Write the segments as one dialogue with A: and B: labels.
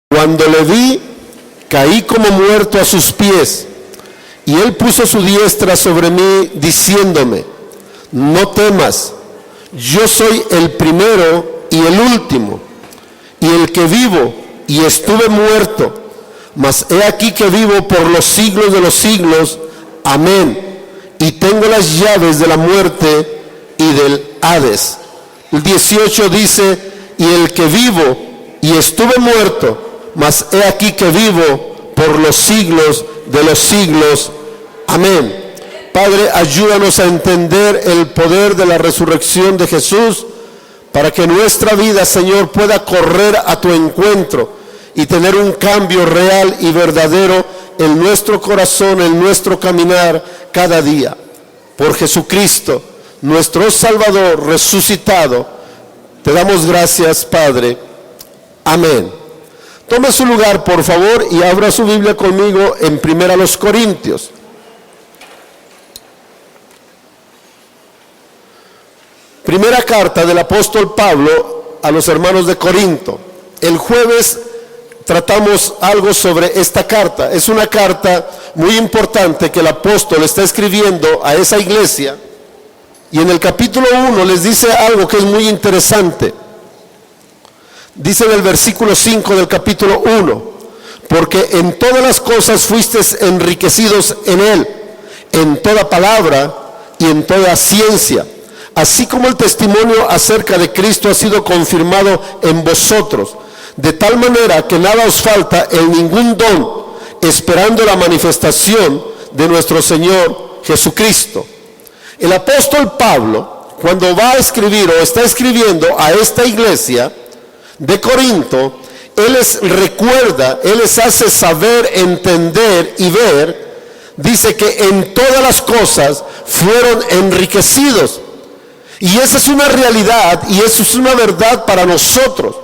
A: Cuando le vi, caí como muerto a sus pies, y él puso su diestra sobre mí, diciéndome: no temas, yo soy el primero y el último, y el que vivo y estuve muerto, mas he aquí que vivo por los siglos de los siglos. Amén. Y tengo las llaves de la muerte y del Hades. El 18 dice: y el que vivo y estuve muerto, mas he aquí que vivo por los siglos de los siglos. Amén. Padre, ayúdanos a entender el poder de la resurrección de Jesús, para que nuestra vida, Señor, pueda correr a tu encuentro y tener un cambio real y verdadero en nuestro corazón, en nuestro caminar cada día. Por Jesucristo, nuestro Salvador resucitado, te damos gracias, Padre. Amén. Tome su lugar, por favor, y abra su Biblia conmigo en 1 Corintios. Primera carta del apóstol Pablo a los hermanos de Corinto. El jueves tratamos algo sobre esta carta. Es una carta muy importante que el apóstol está escribiendo a esa iglesia. Y en el capítulo 1 les dice algo que es muy interesante. Dice en el versículo 5 del capítulo 1: porque en todas las cosas fuisteis enriquecidos en él, en toda palabra y en toda ciencia, así como el testimonio acerca de Cristo ha sido confirmado en vosotros, de tal manera que nada os falta en ningún don, esperando la manifestación de nuestro Señor Jesucristo. El apóstol Pablo, cuando va a escribir o está escribiendo a esta iglesia de Corinto, él les recuerda, él les hace saber, entender y ver. Dice que en todas las cosas fueron enriquecidos. Y esa es una realidad y eso es una verdad para nosotros.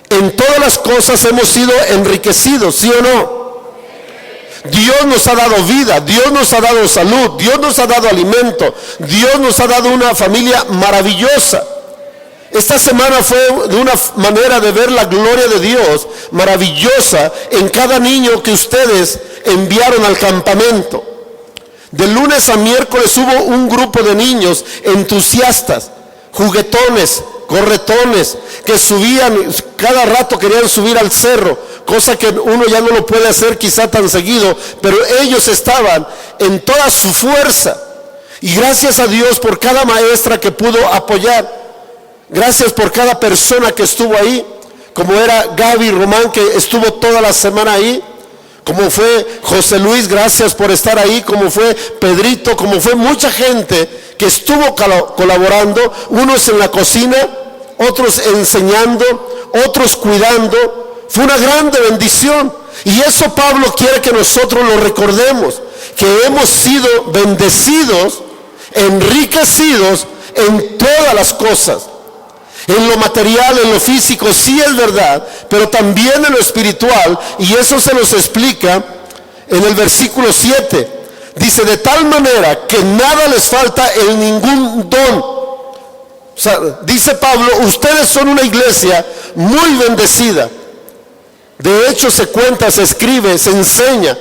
A: En todas las cosas hemos sido enriquecidos, ¿sí o no? Dios nos ha dado vida, Dios nos ha dado salud, Dios nos ha dado alimento, Dios nos ha dado una familia maravillosa. Esta semana fue de una manera de ver la gloria de Dios maravillosa en cada niño que ustedes enviaron al campamento. De lunes a miércoles hubo un grupo de niños entusiastas, juguetones, corretones, que subían, cada rato querían subir al cerro, cosa que uno ya no lo puede hacer quizá tan seguido, pero ellos estaban en toda su fuerza. Y gracias a Dios por cada maestra que pudo apoyar. Gracias por cada persona que estuvo ahí, como era Gaby Román, que estuvo toda la semana ahí, como fue José Luis, gracias por estar ahí, como fue Pedrito, como fue mucha gente que estuvo colaborando, unos en la cocina, otros enseñando, otros cuidando. Fue una grande bendición, y eso Pablo quiere que nosotros lo recordemos, que hemos sido bendecidos, enriquecidos en todas las cosas. En lo material, en lo físico, sí es verdad, pero también en lo espiritual, y eso se nos explica en el versículo 7. Dice: de tal manera que nada les falta en ningún don. O sea, dice Pablo, ustedes son una iglesia muy bendecida. De hecho, se cuenta, se escribe, se enseña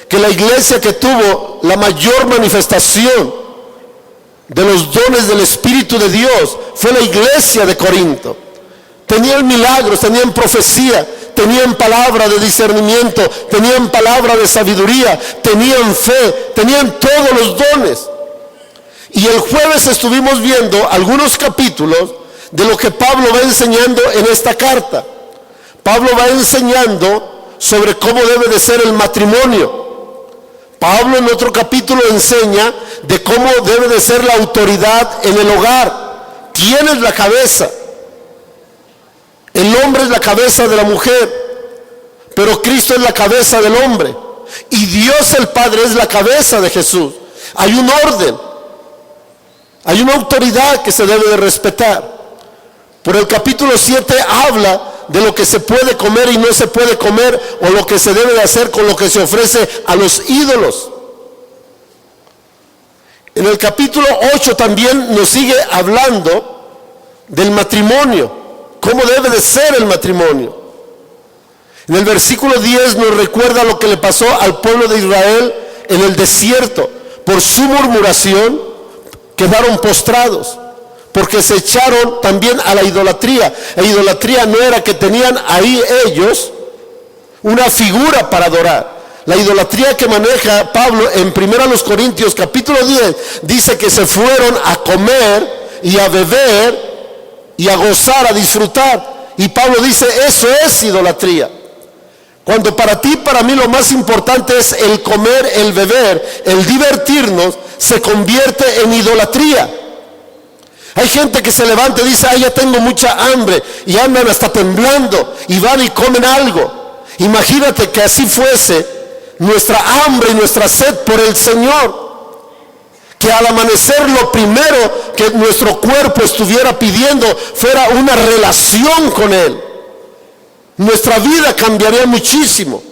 A: que la iglesia que tuvo la mayor manifestación de los dones del Espíritu de Dios fue la iglesia de Corinto. Tenían milagros, tenían profecía, tenían palabra de discernimiento, tenían palabra de sabiduría, tenían fe, tenían todos los dones. Y el jueves estuvimos viendo algunos capítulos de lo que Pablo va enseñando en esta carta. Pablo va enseñando sobre cómo debe de ser el matrimonio. Pablo en otro capítulo enseña de cómo debe de ser la autoridad en el hogar. ¿Quién es la cabeza? El hombre es la cabeza de la mujer, pero Cristo es la cabeza del hombre. Y Dios el Padre es la cabeza de Jesús. Hay un orden, hay una autoridad que se debe de respetar. Por el capítulo 7 habla de lo que se puede comer y no se puede comer, o lo que se debe de hacer con lo que se ofrece a los ídolos. En el capítulo 8 también nos sigue hablando del matrimonio, cómo debe de ser el matrimonio. En el versículo 10 nos recuerda lo que le pasó al pueblo de Israel en el desierto. Por su murmuración quedaron postrados, porque se echaron también a la idolatría. La idolatría no era que tenían ahí ellos una figura para adorar. La idolatría que maneja Pablo en 1 Corintios capítulo 10 dice que se fueron a comer y a beber y a gozar, a disfrutar. Y Pablo dice, eso es idolatría. Cuando para ti, para mí lo más importante es el comer, el beber, el divertirnos, se convierte en idolatría. Hay gente que se levanta y dice, ay, ya tengo mucha hambre, y andan hasta temblando y van y comen algo. Imagínate que así fuese nuestra hambre y nuestra sed por el Señor, que al amanecer lo primero que nuestro cuerpo estuviera pidiendo fuera una relación con Él. Nuestra vida cambiaría muchísimo.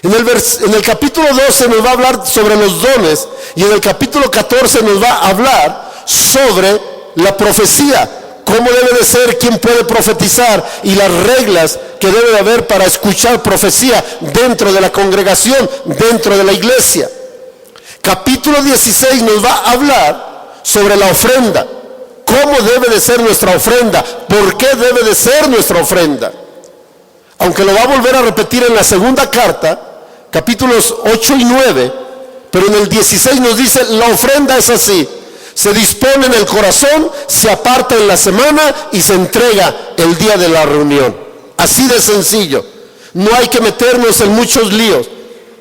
A: En el capítulo 12 nos va a hablar sobre los dones, y en el capítulo 14 nos va a hablar sobre la profecía, cómo debe de ser, quién puede profetizar y las reglas que debe de haber para escuchar profecía dentro de la congregación, dentro de la iglesia. Capítulo 16 nos va a hablar sobre la ofrenda, cómo debe de ser nuestra ofrenda, por qué debe de ser nuestra ofrenda. Aunque lo va a volver a repetir en la segunda carta, capítulos 8 y 9, pero en el 16 nos dice, la ofrenda es así: se dispone en el corazón, se aparta en la semana y se entrega el día de la reunión. Así de sencillo. No hay que meternos en muchos líos.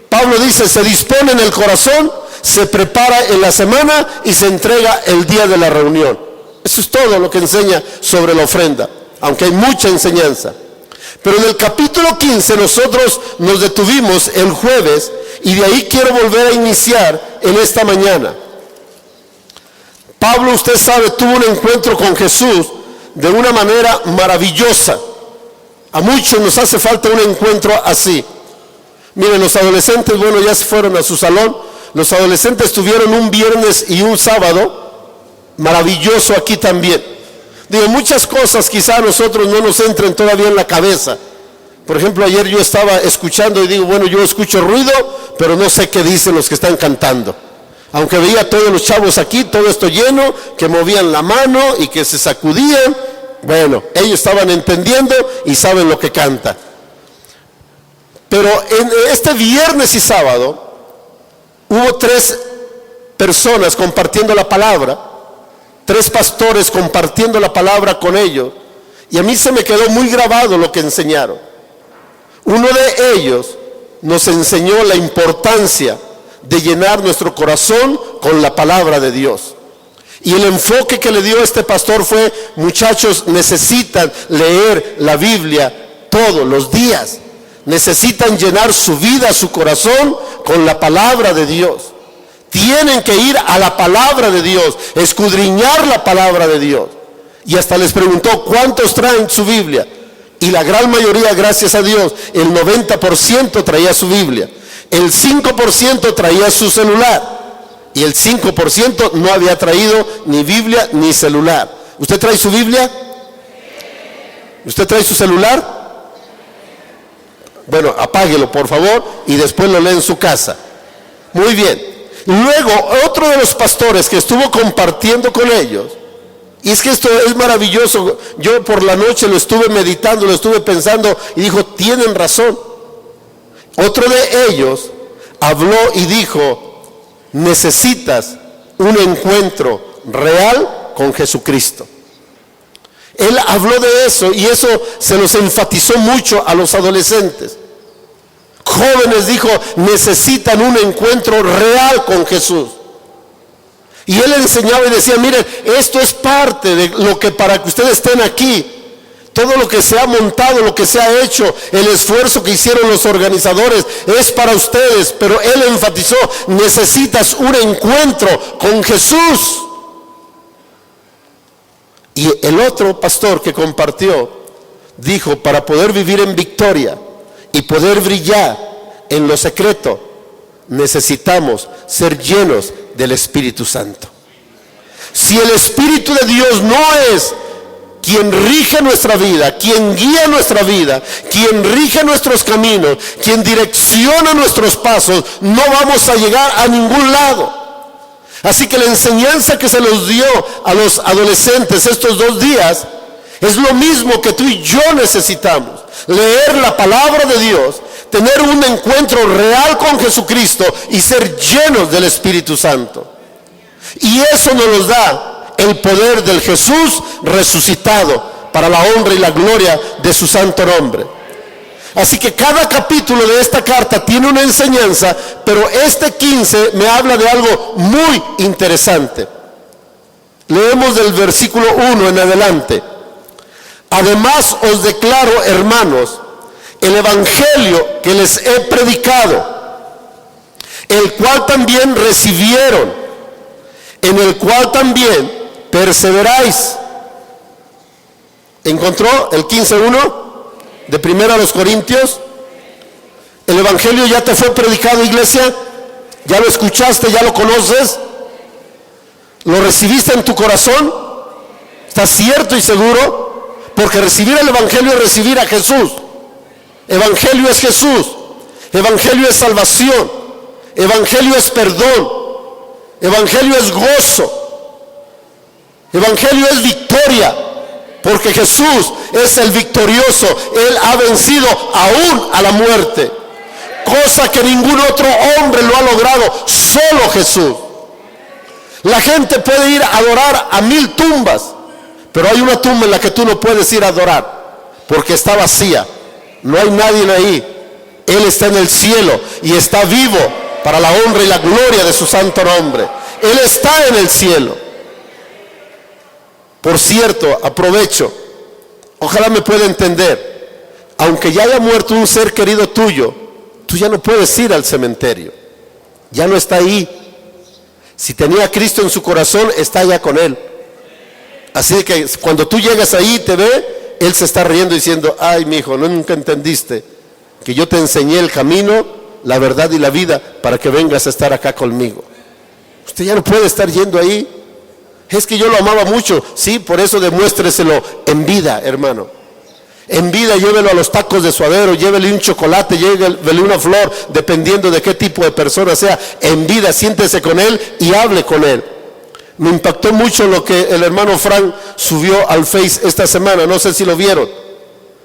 A: Pablo dice, se dispone en el corazón, se prepara en la semana y se entrega el día de la reunión. Eso es todo lo que enseña sobre la ofrenda, aunque hay mucha enseñanza. Pero en el capítulo 15 nosotros nos detuvimos el jueves, y de ahí quiero volver a iniciar en esta mañana. Pablo, usted sabe, tuvo un encuentro con Jesús de una manera maravillosa. A muchos nos hace falta un encuentro así. Miren, los adolescentes, bueno, ya se fueron a su salón. Los adolescentes tuvieron un viernes y un sábado maravilloso aquí también. Digo, muchas cosas quizá a nosotros no nos entren todavía en la cabeza. Por ejemplo, ayer yo estaba escuchando y digo, bueno, yo escucho ruido, pero no sé qué dicen los que están cantando. Aunque veía a todos los chavos aquí, todo esto lleno, que movían la mano y que se sacudían. Bueno, ellos estaban entendiendo y saben lo que canta. Pero en este viernes y sábado hubo 3 personas compartiendo la palabra, 3 pastores compartiendo la palabra con ellos, y a mí se me quedó muy grabado lo que enseñaron. Uno de ellos nos enseñó la importancia de llenar nuestro corazón con la palabra de Dios. Y el enfoque que le dio este pastor fue, muchachos, necesitan leer la Biblia todos los días. Necesitan llenar su vida, su corazón con la palabra de Dios. Tienen que ir a la palabra de Dios, escudriñar la palabra de Dios. Y hasta les preguntó, ¿cuántos traen su Biblia? Y la gran mayoría, gracias a Dios, el 90% traía su Biblia. El 5% traía su celular. Y el 5% no había traído ni Biblia ni celular. ¿Usted trae su Biblia? ¿Usted trae su celular? Bueno, apáguelo por favor y después lo lee en su casa. Muy bien. Luego, otro de los pastores que estuvo compartiendo con ellos, y es que esto es maravilloso, yo por la noche lo estuve meditando, lo estuve pensando, y dijo, tienen razón. Otro de ellos habló y dijo, necesitas un encuentro real con Jesucristo. Él habló de eso, y eso se los enfatizó mucho a los adolescentes. Jóvenes, dijo, necesitan un encuentro real con Jesús. Y él enseñaba y decía, miren, esto es parte de lo que para que ustedes estén aquí, todo lo que se ha montado, lo que se ha hecho, el esfuerzo que hicieron los organizadores, es para ustedes. Pero él enfatizó, necesitas un encuentro con Jesús. Y el otro pastor que compartió, dijo, para poder vivir en victoria y poder brillar en lo secreto, necesitamos ser llenos del Espíritu Santo. Si el Espíritu de Dios no es quien rige nuestra vida, quien guía nuestra vida, quien rige nuestros caminos, quien direcciona nuestros pasos, no vamos a llegar a ningún lado. Así que la enseñanza que se los dio a los adolescentes estos 2 días es lo mismo que tú y yo necesitamos. Leer la palabra de Dios, tener un encuentro real con Jesucristo y ser llenos del Espíritu Santo. Y eso nos da el poder del Jesús resucitado para la honra y la gloria de su santo nombre. Así que cada capítulo de esta carta tiene una enseñanza, pero este 15 me habla de algo muy interesante. Leemos del versículo 1 en adelante. Además os declaro, hermanos, el evangelio que les he predicado, el cual también recibieron, en el cual también perseveráis. ¿Encontró el 15:1 de 1 Corintios? El evangelio ya te fue predicado, iglesia. Ya lo escuchaste, ya lo conoces. ¿Lo recibiste en tu corazón? ¿Estás cierto y seguro? Porque recibir el evangelio es recibir a Jesús. Evangelio es Jesús. Evangelio es salvación. Evangelio es perdón. Evangelio es gozo. Evangelio es victoria. Porque Jesús es el victorioso. Él ha vencido aún a la muerte. Cosa que ningún otro hombre lo ha logrado. Solo Jesús. La gente puede ir a adorar a 1000 tumbas. Pero hay una tumba en la que tú no puedes ir a adorar. Porque está vacía. No hay nadie ahí. Él está en el cielo y está vivo para la honra y la gloria de su santo nombre. Él está en el cielo. Por cierto, aprovecho, ojalá me pueda entender, aunque ya haya muerto un ser querido tuyo, tú ya no puedes ir al cementerio, ya no está ahí. Si tenía a Cristo en su corazón, está ya con Él. Así que cuando tú llegas ahí y te ve, Él se está riendo diciendo, ay mi hijo, nunca entendiste que yo te enseñé el camino, la verdad y la vida para que vengas a estar acá conmigo. Usted ya no puede estar yendo ahí. Es que yo lo amaba mucho. Sí, por eso demuéstreselo en vida, hermano. En vida llévelo a los tacos de suadero, llévele un chocolate, llévele una flor, dependiendo de qué tipo de persona sea. En vida siéntese con él y hable con él. Me impactó mucho lo que el hermano Frank subió al Face esta semana, no sé si lo vieron.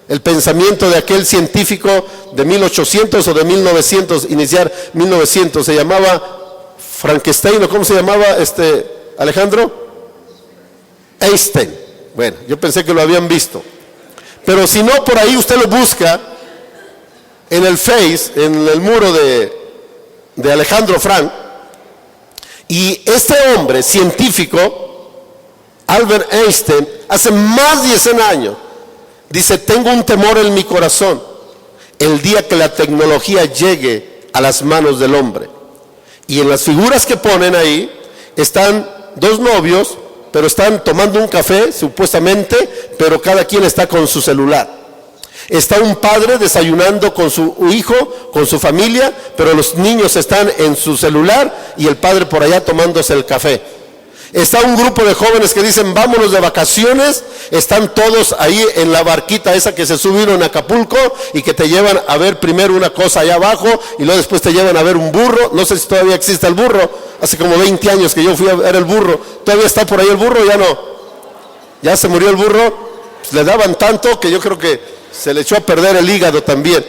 A: El pensamiento de aquel científico de 1800 o de 1900, iniciar 1900, se llamaba Frankenstein, ¿o cómo se llamaba Alejandro? Einstein. Bueno, yo pensé que lo habían visto. Pero si no, por ahí usted lo busca en el Face, en el muro de Alejandro Frank. Y este hombre científico, Albert Einstein, hace más de 100 años, dice, tengo un temor en mi corazón el día que la tecnología llegue a las manos del hombre. Y en las figuras que ponen ahí, están 2 novios, pero están tomando un café, supuestamente, pero cada quien está con su celular. Está un padre desayunando con su hijo, con su familia, pero los niños están en su celular y el padre por allá tomándose el café. Está un grupo de jóvenes que dicen, vámonos de vacaciones, están todos ahí en la barquita esa que se subieron en Acapulco y que te llevan a ver primero una cosa allá abajo y luego después te llevan a ver un burro. No sé si todavía existe el burro, hace como 20 años que yo fui a ver el burro. ¿Todavía está por ahí el burro? Ya no. Ya se murió el burro, pues le daban tanto que yo creo que se le echó a perder el hígado también.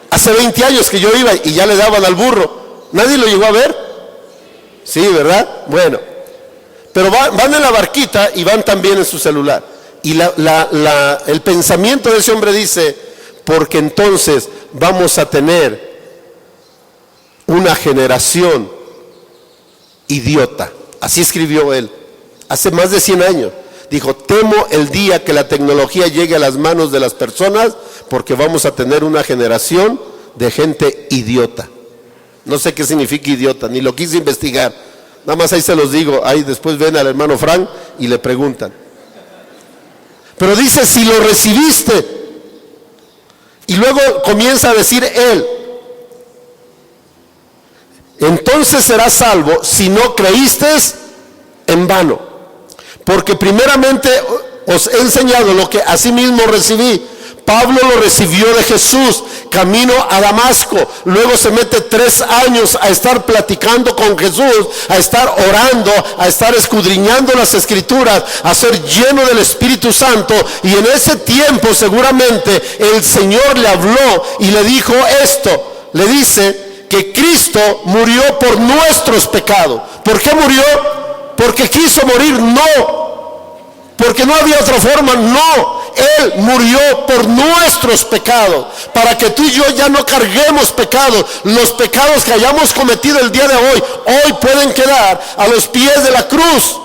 A: Hace 20 años que yo iba y ya le daban al burro. ¿Nadie lo llegó a ver? Sí, ¿verdad? Bueno. Pero van en la barquita y van también en su celular. Y el pensamiento de ese hombre dice, porque entonces vamos a tener una generación idiota. Así escribió él, hace más de 100 años. Dijo, temo el día que la tecnología llegue a las manos de las personas, porque vamos a tener una generación de gente idiota. No sé qué significa idiota, ni lo quise investigar. Nada más ahí se los digo, ahí después ven al hermano Frank y le preguntan. Pero dice, si lo recibiste, y luego comienza a decir él, entonces serás salvo si no creíste en vano. Porque primeramente os he enseñado lo que asimismo recibí. Pablo lo recibió de Jesús, camino a Damasco. Luego se mete 3 años a estar platicando con Jesús, a estar orando, a estar escudriñando las Escrituras, a ser lleno del Espíritu Santo. Y en ese tiempo seguramente el Señor le habló y le dijo esto. Le dice que Cristo murió por nuestros pecados. ¿Por qué murió? Porque quiso morir, no. Porque no había otra forma, no. Él murió por nuestros pecados, para que tú y yo ya no carguemos pecados. Los pecados que hayamos cometido el día de hoy pueden quedar a los pies de la cruz.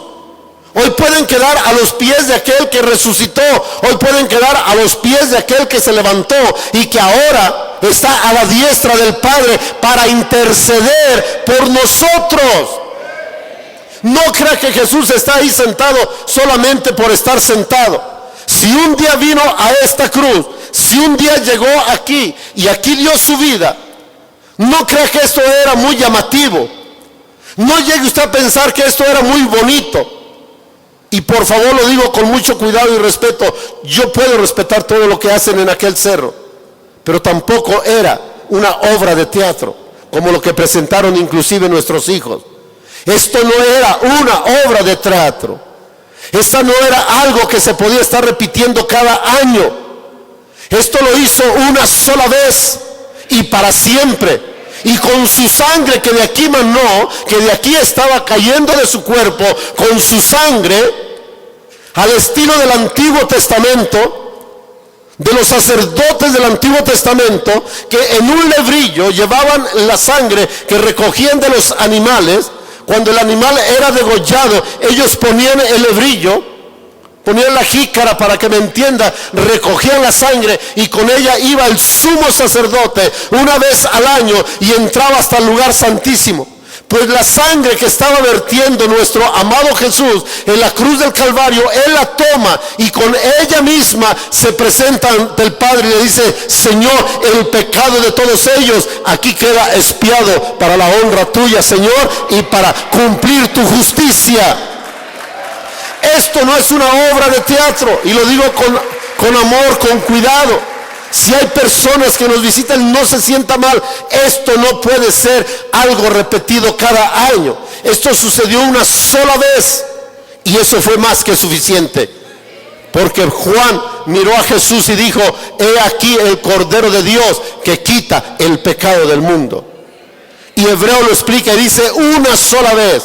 A: Hoy pueden quedar a los pies de aquel que resucitó. Hoy pueden quedar a los pies de aquel que se levantó y que ahora está a la diestra del Padre para interceder por nosotros. No crea que Jesús está ahí sentado solamente por estar sentado. Si un día vino a esta cruz, si un día llegó aquí y aquí dio su vida, no crea que esto era muy llamativo. No llegue usted a pensar que esto era muy bonito. Y por favor lo digo con mucho cuidado y respeto. Yo puedo respetar todo lo que hacen en aquel cerro, pero tampoco era una obra de teatro como lo que presentaron inclusive nuestros hijos. Esto no era una obra de teatro. Esta no era algo que se podía estar repitiendo cada año. Esto lo hizo una sola vez y para siempre. Y con su sangre que de aquí manó, que de aquí estaba cayendo de su cuerpo, con su sangre, al estilo del Antiguo Testamento, de los sacerdotes del Antiguo Testamento, que en un lebrillo llevaban la sangre que recogían de los animales. Cuando el animal era degollado, ellos ponían el lebrillo, ponían la jícara, para que me entienda, recogían la sangre y con ella iba el sumo sacerdote una vez al año y entraba hasta el lugar santísimo. Pues la sangre que estaba vertiendo nuestro amado Jesús en la cruz del Calvario, Él la toma y con ella misma se presenta ante el Padre y le dice: Señor, el pecado de todos ellos aquí queda expiado para la honra tuya, Señor, y para cumplir tu justicia. Esto no es una obra de teatro, y lo digo con amor, con cuidado. Si hay personas que nos visitan, no se sienta mal. Esto no puede ser algo repetido cada año. Esto sucedió una sola vez y eso fue más que suficiente. Porque Juan miró a Jesús y dijo: he aquí el Cordero de Dios que quita el pecado del mundo. Y Hebreo lo explica y dice: una sola vez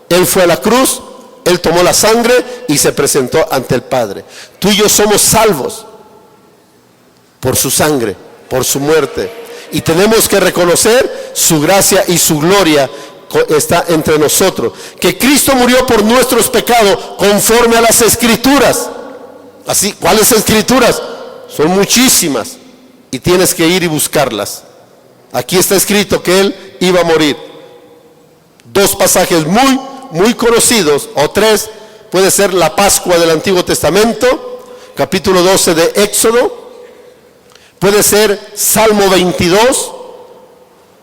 A: Él fue a la cruz, Él tomó la sangre y se presentó ante el Padre. Tú y yo somos salvos por su sangre, por su muerte, y tenemos que reconocer su gracia y su gloria está entre nosotros. Que Cristo murió por nuestros pecados conforme a las Escrituras. Así, ¿cuáles Escrituras? Son muchísimas y tienes que ir y buscarlas. Aquí está escrito que Él iba a morir. 2 pasajes muy conocidos, o 3, puede ser la Pascua del Antiguo Testamento, capítulo 12 de Éxodo. Puede ser Salmo 22,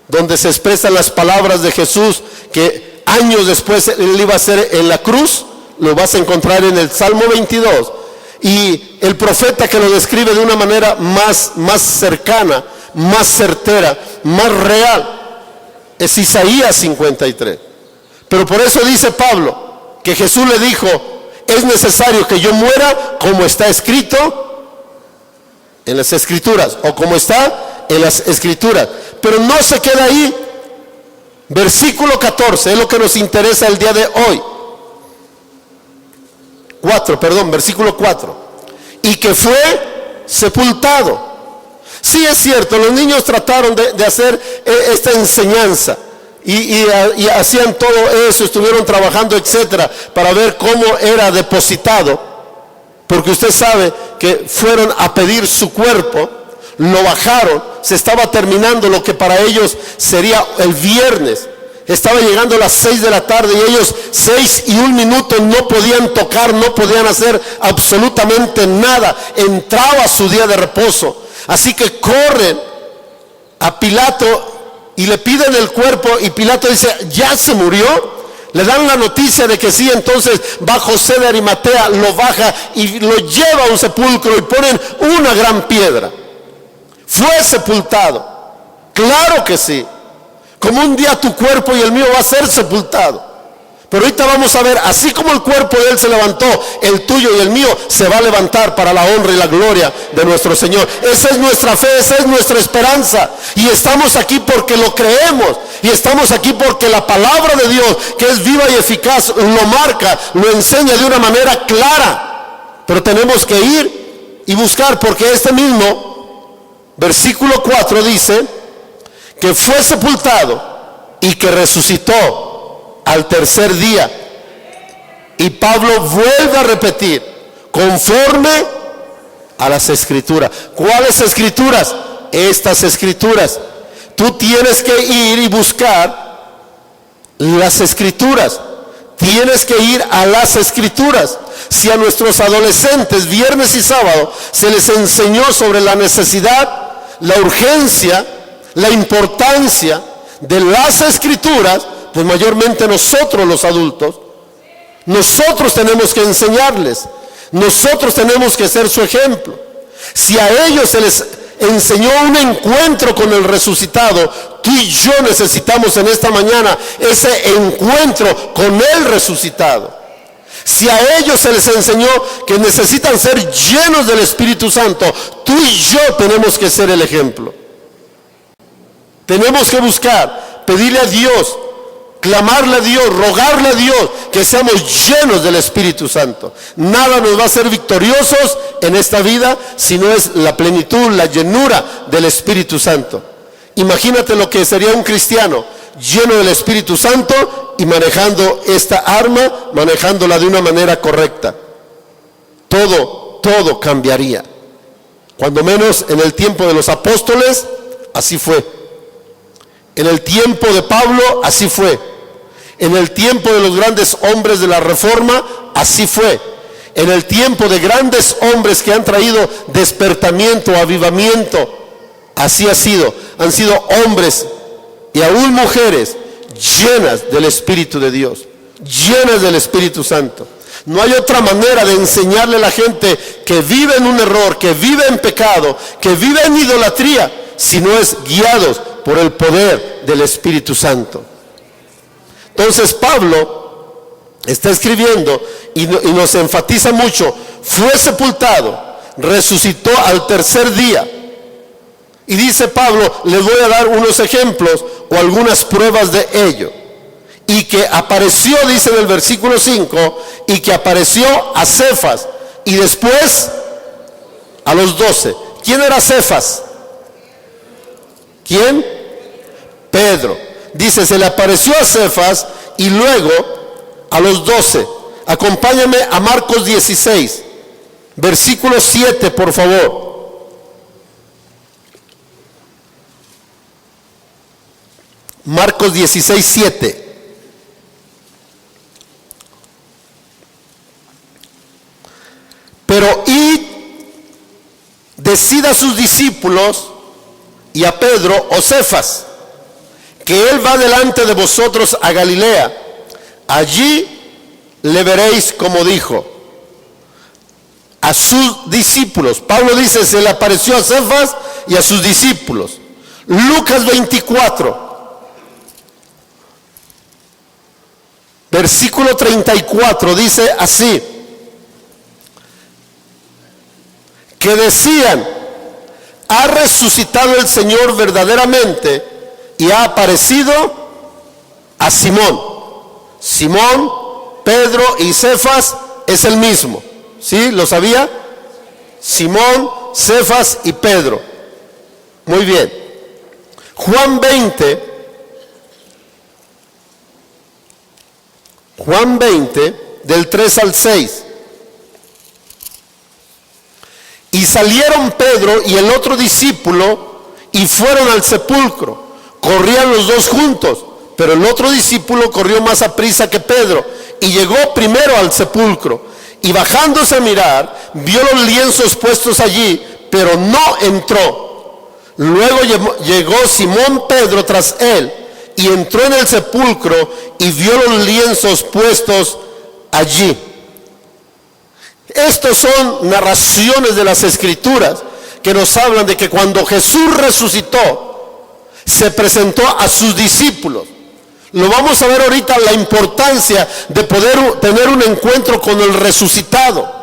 A: donde se expresan las palabras de Jesús que años después Él iba a hacer en la cruz. Lo vas a encontrar en el Salmo 22. Y el profeta que lo describe de una manera más cercana, más certera, más real, es Isaías 53. Pero por eso dice Pablo que Jesús le dijo: es necesario que yo muera como está escrito en las Escrituras, o como está en las Escrituras. Pero no se queda ahí. Versículo 14 es lo que nos interesa el día de hoy. Versículo 4. Y que fue sepultado. Sí, es cierto, los niños trataron de hacer esta enseñanza y hacían todo eso, estuvieron trabajando, etcétera, para ver cómo era depositado. Porque usted sabe que fueron a pedir su cuerpo, lo bajaron, se estaba terminando lo que para ellos sería el viernes. Estaba llegando a las 6 de la tarde y ellos 6:01 no podían tocar, no podían hacer absolutamente nada. Entraba su día de reposo. Así que corren a Pilato y le piden el cuerpo y Pilato dice: ¿ya se murió? le dan la noticia de que sí, entonces va José de Arimatea, lo baja y lo lleva a un sepulcro y ponen una gran piedra. Fue sepultado. Claro que sí. Como un día tu cuerpo y el mío va a ser sepultado. Pero ahorita vamos a ver, así como el cuerpo de él se levantó, el tuyo y el mío se va a levantar para la honra y la gloria de nuestro Señor. Esa es nuestra fe, esa es nuestra esperanza. Y estamos aquí porque lo creemos. Y estamos aquí porque la palabra de Dios, que es viva y eficaz, lo marca, lo enseña de una manera clara. Pero tenemos que ir y buscar, porque este mismo versículo 4 dice que fue sepultado y que resucitó al tercer día. Y Pablo vuelve a repetir, conforme a las escrituras. ¿Cuáles escrituras? Estas escrituras. Tú tienes que ir y buscar las escrituras. Tienes que ir a las escrituras. Si a nuestros adolescentes viernes y sábado se les enseñó sobre la necesidad, la urgencia, la importancia de las escrituras, pues mayormente nosotros los adultos, nosotros tenemos que enseñarles, nosotros tenemos que ser su ejemplo. Si a ellos se les enseñó un encuentro con el resucitado, tú y yo necesitamos en esta mañana ese encuentro con el resucitado. Si a ellos se les enseñó que necesitan ser llenos del Espíritu Santo, tú y yo tenemos que ser el ejemplo. Tenemos que buscar, pedirle a Dios, clamarle a Dios, rogarle a Dios que seamos llenos del Espíritu Santo. Nada nos va a hacer victoriosos en esta vida si no es la plenitud, la llenura del Espíritu Santo. Imagínate lo que sería un cristiano lleno del Espíritu Santo y manejando esta arma, manejándola de una manera correcta. Todo cambiaría. Cuando menos en el tiempo de los apóstoles, así fue. En el tiempo de Pablo, así fue. En el tiempo de los grandes hombres de la Reforma, así fue. En el tiempo de grandes hombres que han traído despertamiento, avivamiento, así ha sido. Han sido hombres y aún mujeres llenas del Espíritu de Dios, llenas del Espíritu Santo. No hay otra manera de enseñarle a la gente que vive en un error, que vive en pecado, que vive en idolatría, si no es guiados por el poder del Espíritu Santo. Entonces Pablo está escribiendo y nos enfatiza mucho, fue sepultado, resucitó al tercer día. Y dice Pablo, les voy a dar unos ejemplos o algunas pruebas de ello. Y que apareció, dice en el versículo 5, y que apareció a Cefas y después a los 12. ¿Quién era Cefas? ¿Quién? Pedro. Dice, se le apareció a Cefas y luego a los 12. Acompáñame a Marcos 16, versículo 7, por favor. Marcos 16, 7. Pero id, decid a sus discípulos y a Pedro o Cefas, que él va delante de vosotros a Galilea. Allí le veréis, como dijo a sus discípulos. Pablo dice, se le apareció a Cefas y a sus discípulos. Lucas 24. Versículo 34 dice así, que decían, ha resucitado el Señor verdaderamente y ha aparecido a Simón. Simón, Pedro y Cefas es el mismo. ¿Sí? ¿Lo sabía? Simón, Cefas y Pedro. Muy bien. Juan 20, del 3 al 6. Y salieron Pedro y el otro discípulo y fueron al sepulcro. Corrían los dos juntos, pero el otro discípulo corrió más aprisa que Pedro y llegó primero al sepulcro. Y bajándose a mirar, vio los lienzos puestos allí, pero no entró. Luego llegó Simón Pedro tras él y entró en el sepulcro y vio los lienzos puestos allí. Estos son narraciones de las Escrituras que nos hablan de que cuando Jesús resucitó, se presentó a sus discípulos. Lo vamos a ver ahorita, la importancia de poder tener un encuentro con el resucitado.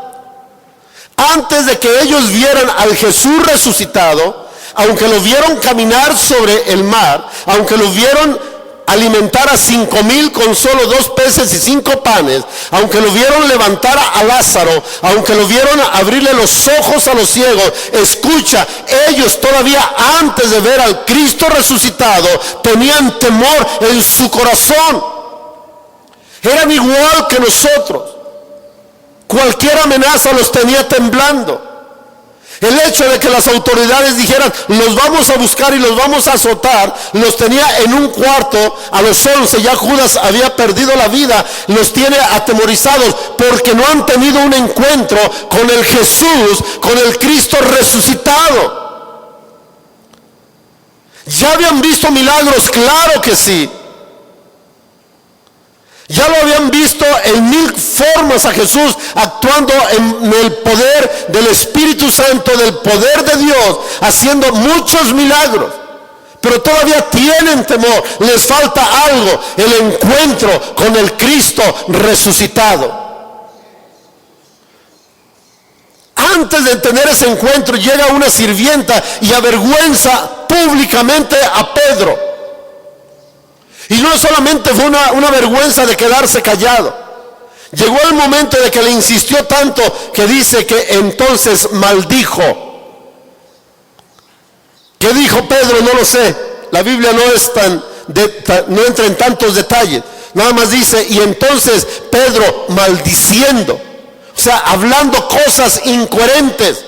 A: Antes de que ellos vieran al Jesús resucitado, aunque lo vieron caminar sobre el mar, aunque lo vieron alimentar a 5,000 con solo 2 peces y 5 panes, aunque lo vieron levantar a Lázaro, aunque lo vieron abrirle los ojos a los ciegos, escucha, ellos todavía antes de ver al Cristo resucitado, tenían temor en su corazón. Eran igual que nosotros. Cualquier amenaza los tenía temblando. El hecho de que las autoridades dijeran, los vamos a buscar y los vamos a azotar, los tenía en un cuarto a los 11, ya Judas había perdido la vida, los tiene atemorizados porque no han tenido un encuentro con el Jesús, con el Cristo resucitado. ¿Ya habían visto milagros? Claro que sí. Ya lo habían visto en 1000 formas a Jesús actuando en el poder del Espíritu Santo, del poder de Dios, haciendo muchos milagros. Pero todavía tienen temor, les falta algo, el encuentro con el Cristo resucitado. Antes de tener ese encuentro llega una sirvienta y avergüenza públicamente a Pedro. Y no solamente fue una vergüenza de quedarse callado. Llegó el momento de que le insistió tanto que dice que entonces maldijo. ¿Qué dijo Pedro? No lo sé. La Biblia no entra en tantos detalles. Nada más dice, y entonces Pedro maldiciendo. O sea, hablando cosas incoherentes.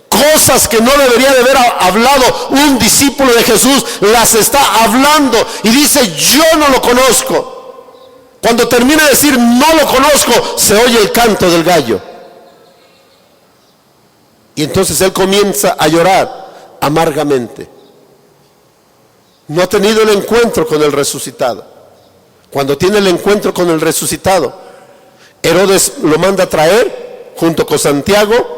A: Cosas que no debería de haber hablado un discípulo de Jesús, las está hablando y dice, yo no lo conozco. Cuando termina de decir, no lo conozco, se oye el canto del gallo. Y entonces él comienza a llorar amargamente. No ha tenido el encuentro con el resucitado. Cuando tiene el encuentro con el resucitado, Herodes lo manda a traer junto con Santiago.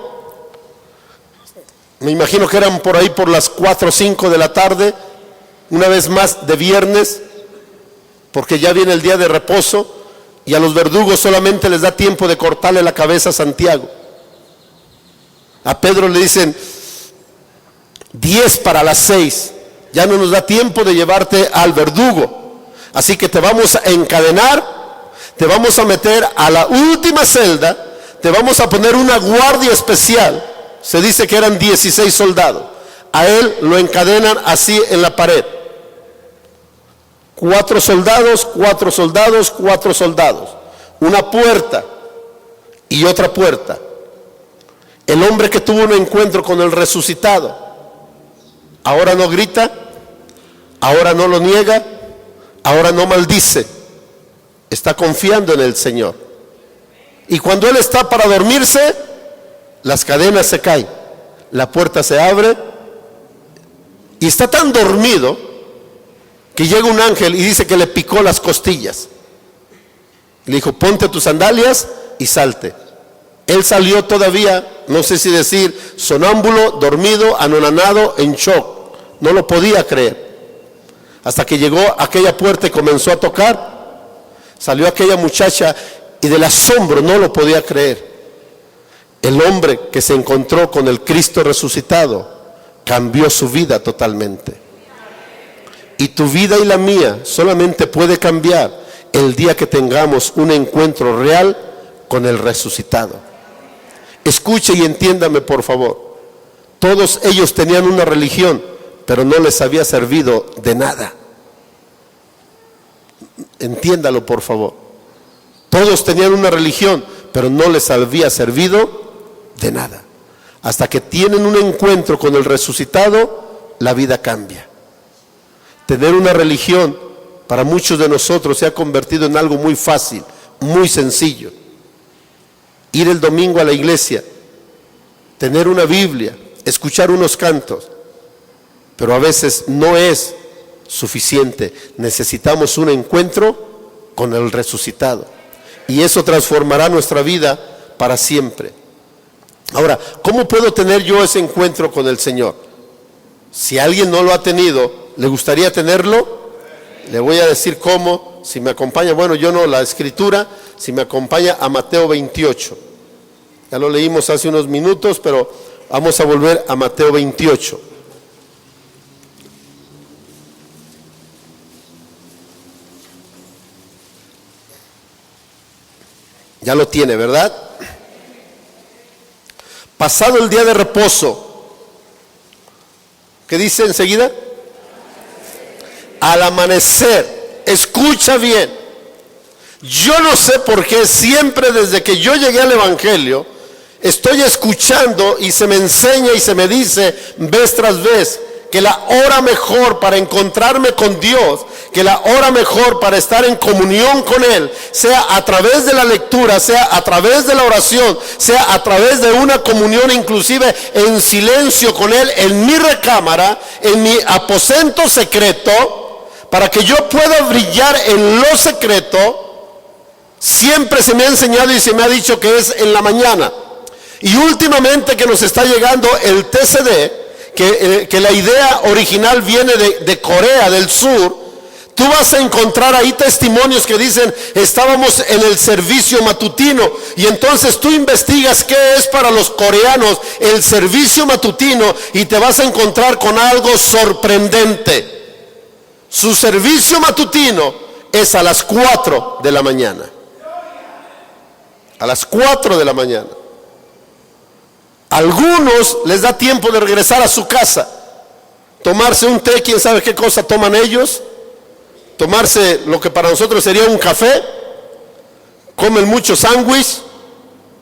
A: Me imagino que eran por ahí por las 4 o 5 de la tarde, una vez más de viernes, porque ya viene el día de reposo y a los verdugos solamente les da tiempo de cortarle la cabeza a Santiago. A Pedro le dicen 10 para las 6, ya no nos da tiempo de llevarte al verdugo, así que te vamos a encadenar, te vamos a meter a la última celda, te vamos a poner una guardia especial. Se dice que eran 16 soldados. A él lo encadenan así en la pared. 4 soldados, 4 soldados, 4 soldados. Una puerta y otra puerta. El hombre que tuvo un encuentro con el resucitado, ahora no grita, ahora no lo niega, ahora no maldice. Está confiando en el Señor. Y cuando él está para dormirse, las cadenas se caen, la puerta se abre y está tan dormido que llega un ángel y dice que le picó las costillas. Le dijo, ponte tus sandalias y salte. Él salió todavía, no sé si decir, sonámbulo, dormido, anonadado, en shock. No lo podía creer. Hasta que llegó a aquella puerta y comenzó a tocar. Salió aquella muchacha y del asombro no lo podía creer. El hombre que se encontró con el Cristo resucitado cambió su vida totalmente. Y tu vida y la mía solamente puede cambiar el día que tengamos un encuentro real con el resucitado. Escuche y entiéndame por favor. Todos ellos tenían una religión, pero no les había servido de nada. Entiéndalo por favor. Todos tenían una religión, pero no les había servido de nada. Hasta que tienen un encuentro con el resucitado, la vida cambia. Tener una religión para muchos de nosotros se ha convertido en algo muy fácil, muy sencillo. Ir el domingo a la iglesia, tener una Biblia, escuchar unos cantos, pero a veces no es suficiente. Necesitamos un encuentro con el resucitado. Y eso transformará nuestra vida para siempre. Ahora, ¿cómo puedo tener yo ese encuentro con el Señor? Si alguien no lo ha tenido, ¿le gustaría tenerlo? Le voy a decir cómo. Si me acompaña, bueno, yo no, la escritura, si me acompaña a Mateo 28. Ya lo leímos hace unos minutos, pero vamos a volver a Mateo 28. Ya lo tiene, ¿verdad? Pasado el día de reposo, ¿qué dice enseguida? Al amanecer, escucha bien. Yo no sé por qué siempre desde que yo llegué al Evangelio, estoy escuchando y se me enseña y se me dice vez tras vez que la hora mejor para encontrarme con Dios, que la hora mejor para estar en comunión con Él, sea a través de la lectura, sea a través de la oración, sea a través de una comunión inclusive en silencio con Él, en mi recámara, en mi aposento secreto, para que yo pueda brillar en lo secreto. Siempre se me ha enseñado y se me ha dicho que es en la mañana. Y últimamente que nos está llegando el TCD, que la idea original viene de Corea del Sur, tú vas a encontrar ahí testimonios que dicen, estábamos en el servicio matutino, y entonces tú investigas qué es para los coreanos el servicio matutino, y te vas a encontrar con algo sorprendente. Su servicio matutino es a las 4 de la mañana. A las 4 de la mañana. Algunos les da tiempo de regresar a su casa, tomarse un té, quién sabe qué cosa toman ellos, tomarse lo que para nosotros sería un café, comen mucho sándwich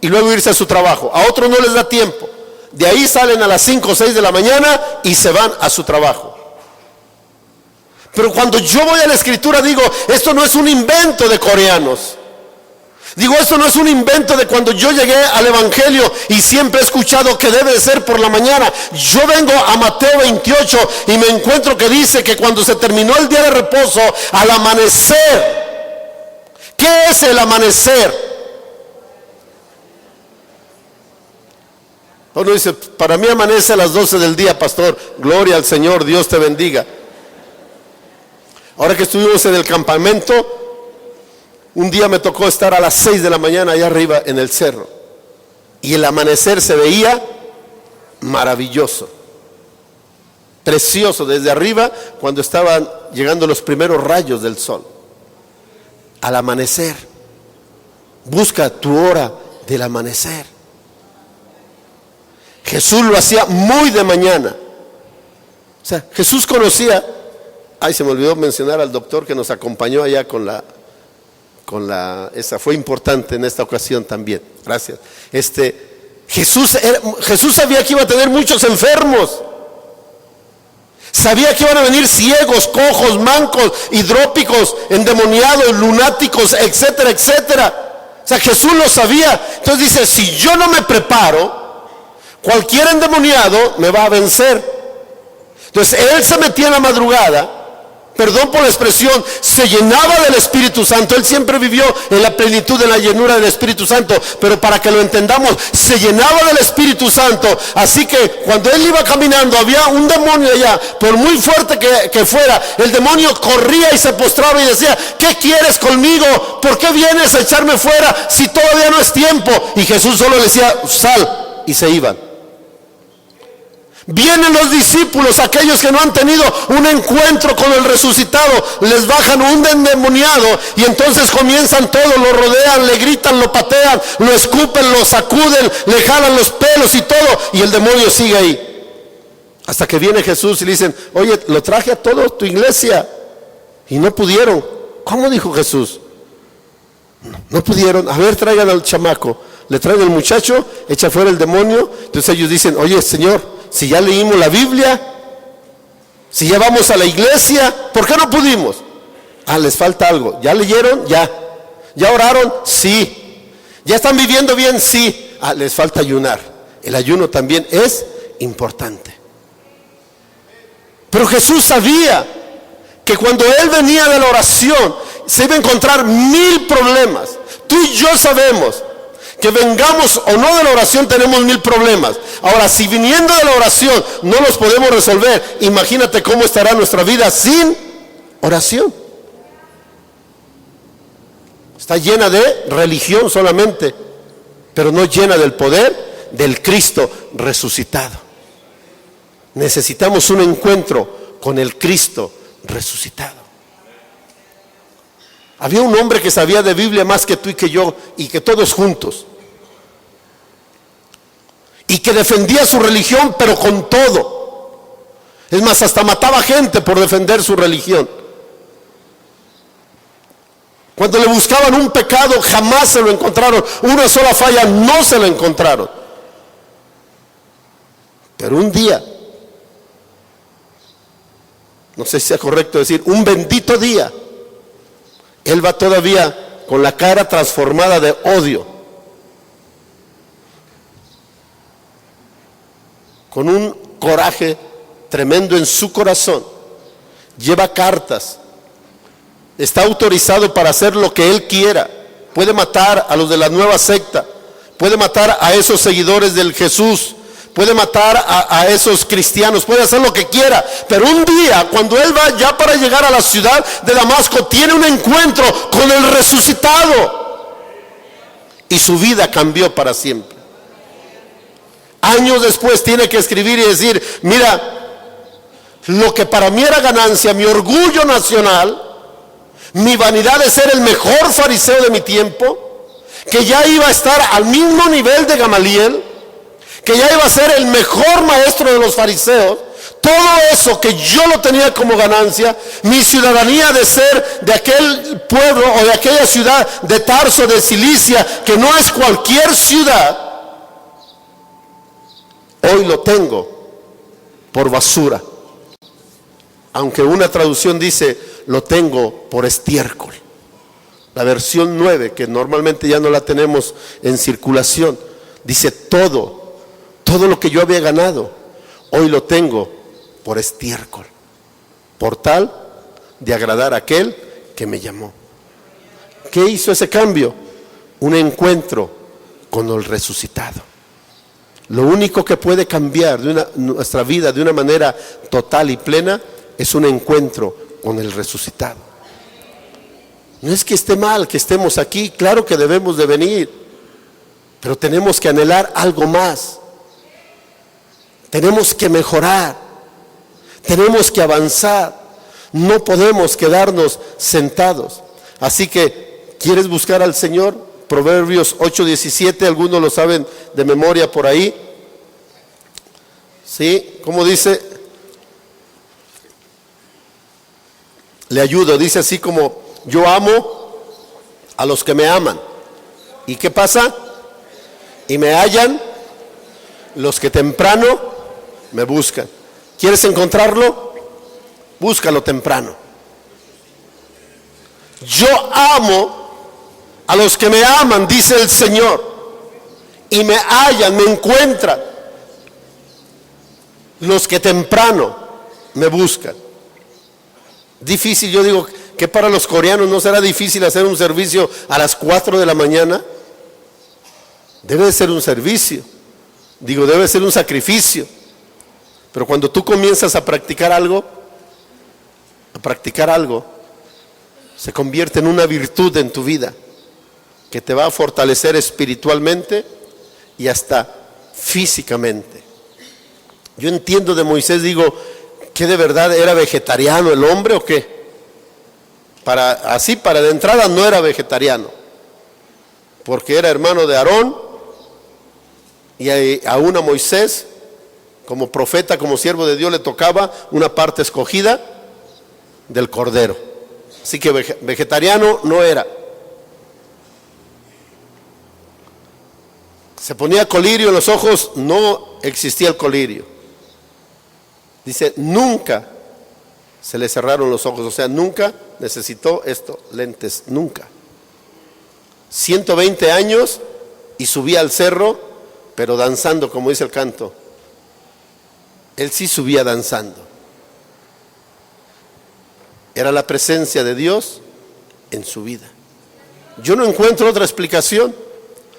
A: y luego irse a su trabajo. A otros no les da tiempo. De ahí salen a las 5 o 6 de la mañana y se van a su trabajo. Pero cuando yo voy a la escritura digo, esto no es un invento de coreanos. Digo, esto no es un invento de cuando yo llegué al Evangelio y siempre he escuchado que debe de ser por la mañana. Yo vengo a Mateo 28 y me encuentro que dice que cuando se terminó el día de reposo, al amanecer. ¿Qué es el amanecer? Uno dice, para mí amanece a las 12 del día, pastor. Gloria al Señor, Dios te bendiga. Ahora que estuvimos en el campamento, un día me tocó estar a las 6 de la mañana allá arriba en el cerro. Y el amanecer se veía maravilloso, precioso desde arriba cuando estaban llegando los primeros rayos del sol. Al amanecer, busca tu hora del amanecer. Jesús lo hacía muy de mañana. O sea, Jesús conocía, se me olvidó mencionar al doctor que nos acompañó allá esa fue importante en esta ocasión también. Gracias. Jesús sabía que iba a tener muchos enfermos. Sabía que iban a venir ciegos, cojos, mancos, hidrópicos, endemoniados, lunáticos, etcétera, etcétera. O sea, Jesús lo sabía. Entonces dice, si yo no me preparo, cualquier endemoniado me va a vencer. Entonces Él se metía en la madrugada, perdón por la expresión, se llenaba del Espíritu Santo. Él siempre vivió en la plenitud de la llenura del Espíritu Santo, pero para que lo entendamos, se llenaba del Espíritu Santo. Así que cuando él iba caminando, había un demonio allá, por muy fuerte que fuera, el demonio corría y se postraba y decía, ¿qué quieres conmigo? ¿Por qué vienes a echarme fuera si todavía no es tiempo? Y Jesús solo le decía, sal, y se iban. Vienen los discípulos, aquellos que no han tenido un encuentro con el resucitado, les bajan un endemoniado y entonces comienzan todos, lo rodean, le gritan, lo patean, lo escupen, lo sacuden, le jalan los pelos y todo, y el demonio sigue ahí. Hasta que viene Jesús y le dicen, oye, lo traje a toda tu iglesia y no pudieron. ¿Cómo dijo Jesús? No pudieron. A ver, traigan al chamaco. Le traen al muchacho, echa fuera el demonio. Entonces ellos dicen, oye, Señor, si ya leímos la Biblia, si ya vamos a la iglesia, ¿por qué no pudimos? Les falta algo. ¿Ya leyeron? Ya oraron? Sí. ¿Ya están viviendo bien? Sí. Les falta ayunar. El ayuno también es importante. Pero Jesús sabía que cuando él venía de la oración se iba a encontrar 1000 problemas. Tú y yo sabemos que vengamos o no de la oración tenemos 1000 problemas. Ahora, si viniendo de la oración no los podemos resolver, imagínate cómo estará nuestra vida sin oración. Está llena de religión solamente, pero no llena del poder del Cristo resucitado. Necesitamos un encuentro con el Cristo resucitado. Había un hombre que sabía de Biblia más que tú y que yo y que todos juntos, y que defendía su religión pero con todo. Es más, hasta mataba gente por defender su religión. Cuando le buscaban un pecado jamás se lo encontraron, una sola falla no se lo encontraron. Pero un día, no sé si es correcto decir, un bendito día, él va todavía con la cara transformada de odio, con un coraje tremendo en su corazón, lleva cartas, está autorizado para hacer lo que él quiera, puede matar a los de la nueva secta, puede matar a esos seguidores del Jesús, puede matar a esos cristianos, puede hacer lo que quiera, pero un día cuando él va ya para llegar a la ciudad de Damasco, tiene un encuentro con el resucitado y su vida cambió para siempre. Años después tiene que escribir y decir, mira, lo que para mí era ganancia, mi orgullo nacional, mi vanidad de ser el mejor fariseo de mi tiempo, que ya iba a estar al mismo nivel de Gamaliel, que ya iba a ser el mejor maestro de los fariseos, todo eso que yo lo tenía como ganancia, mi ciudadanía de ser de aquel pueblo o de aquella ciudad de Tarso de Cilicia, que no es cualquier ciudad, hoy lo tengo por basura. Aunque una traducción dice, lo tengo por estiércol. La versión 9, que normalmente ya no la tenemos en circulación, dice todo lo que yo había ganado, hoy lo tengo por estiércol, por tal de agradar a aquel que me llamó. ¿Qué hizo ese cambio? Un encuentro con el resucitado. Lo único que puede cambiar nuestra vida de una manera total y plena es un encuentro con el resucitado. No es que esté mal que estemos aquí, claro que debemos de venir, pero tenemos que anhelar algo más. Tenemos que mejorar, tenemos que avanzar, no podemos quedarnos sentados. Así que, ¿quieres buscar al Señor? Proverbios 8:17, algunos lo saben de memoria por ahí. ¿Sí? ¿Cómo dice? Le ayudo, dice así como, yo amo a los que me aman. ¿Y qué pasa? Y me hallan los que temprano me buscan. ¿Quieres encontrarlo? Búscalo temprano. Yo amo a los que me aman, dice el Señor, y me hallan, me encuentran los que temprano me buscan. Difícil, yo digo que para los coreanos no será difícil hacer un servicio a las 4 de la mañana. Debe de ser un servicio, digo, debe ser un sacrificio. Pero cuando tú comienzas a practicar algo, se convierte en una virtud en tu vida que te va a fortalecer espiritualmente y hasta físicamente. Yo entiendo de Moisés, digo, ¿que de verdad era vegetariano el hombre o qué? Para de entrada no era vegetariano, porque era hermano de Aarón, y aún a Moisés, como profeta, como siervo de Dios, le tocaba una parte escogida del cordero. Así que vegetariano no era. Se ponía colirio en los ojos, no existía el colirio. Dice, nunca se le cerraron los ojos, o sea, nunca necesitó lentes, nunca. 120 años y subía al cerro, pero danzando, como dice el canto. Él sí subía danzando. era la presencia de Dios en su vida. Yo no encuentro otra explicación.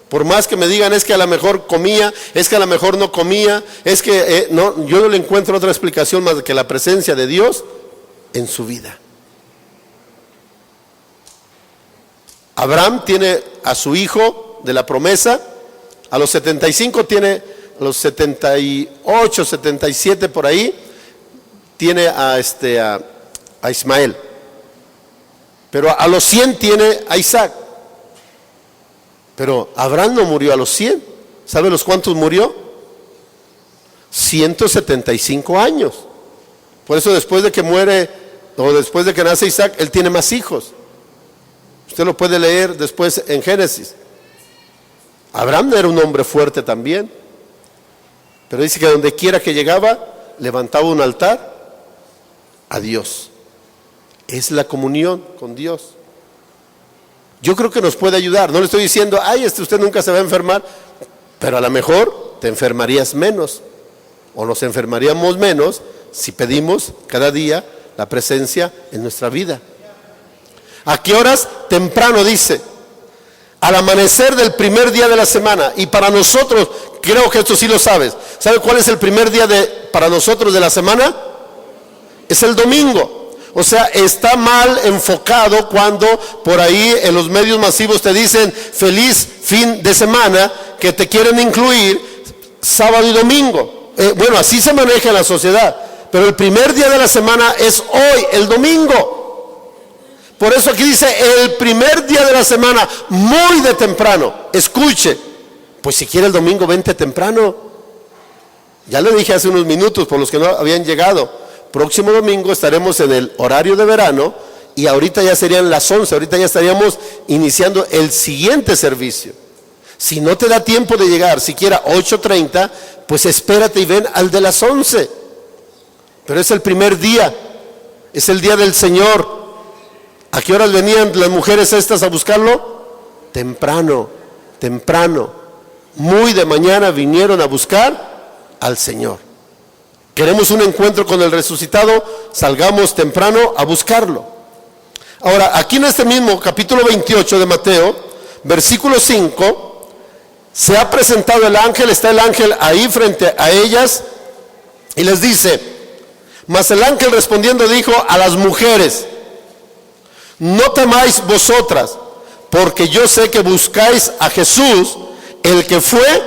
A: Por más que me digan es que a lo mejor comía, es que a lo mejor no comía, es que no, yo no le encuentro otra explicación más que la presencia de Dios en su vida. Abraham tiene a su hijo de la promesa, a los 75 tiene, a los 78, 77 por ahí, tiene a Ismael. Pero a los 100 tiene a Isaac. Pero Abraham no murió a los 100. ¿Sabe los cuántos murió? 175 años. Por eso después de que muere, o después de que nace Isaac, él tiene más hijos. Usted lo puede leer después en Génesis. Abraham era un hombre fuerte también. Pero dice que donde quiera que llegaba, levantaba un altar a Dios. Es la comunión con Dios. Yo creo que nos puede ayudar. No le estoy diciendo, ay, usted nunca se va a enfermar, pero a lo mejor te enfermarías menos, o nos enfermaríamos menos si pedimos cada día la presencia en nuestra vida. ¿A qué horas? Temprano, dice, al amanecer del primer día de la semana. Y para nosotros, creo que esto sí lo sabes. ¿Sabe cuál es el primer día para nosotros de la semana? Es el domingo. O sea, está mal enfocado cuando por ahí en los medios masivos te dicen feliz fin de semana, que te quieren incluir sábado y domingo. Bueno, así se maneja en la sociedad, pero el primer día de la semana es hoy, el domingo. Por eso aquí dice el primer día de la semana, muy de temprano. Escuche, pues si quiere el domingo, vente temprano. Ya le dije hace unos minutos por los que no habían llegado. Próximo domingo estaremos en el horario de verano y ahorita ya serían las 11, ahorita ya estaríamos iniciando el siguiente servicio. Si no te da tiempo de llegar, siquiera 8:30, pues espérate y ven al de las 11. Pero es el primer día, es el día del Señor. ¿A qué horas venían las mujeres estas a buscarlo? Temprano, temprano, muy de mañana vinieron a buscar al Señor. Queremos un encuentro con el resucitado, salgamos temprano a buscarlo. Ahora, aquí en este mismo capítulo 28 de Mateo, versículo 5, se ha presentado el ángel, está el ángel ahí frente a ellas y les dice, mas el ángel respondiendo dijo a las mujeres, no temáis vosotras, porque yo sé que buscáis a Jesús, el que fue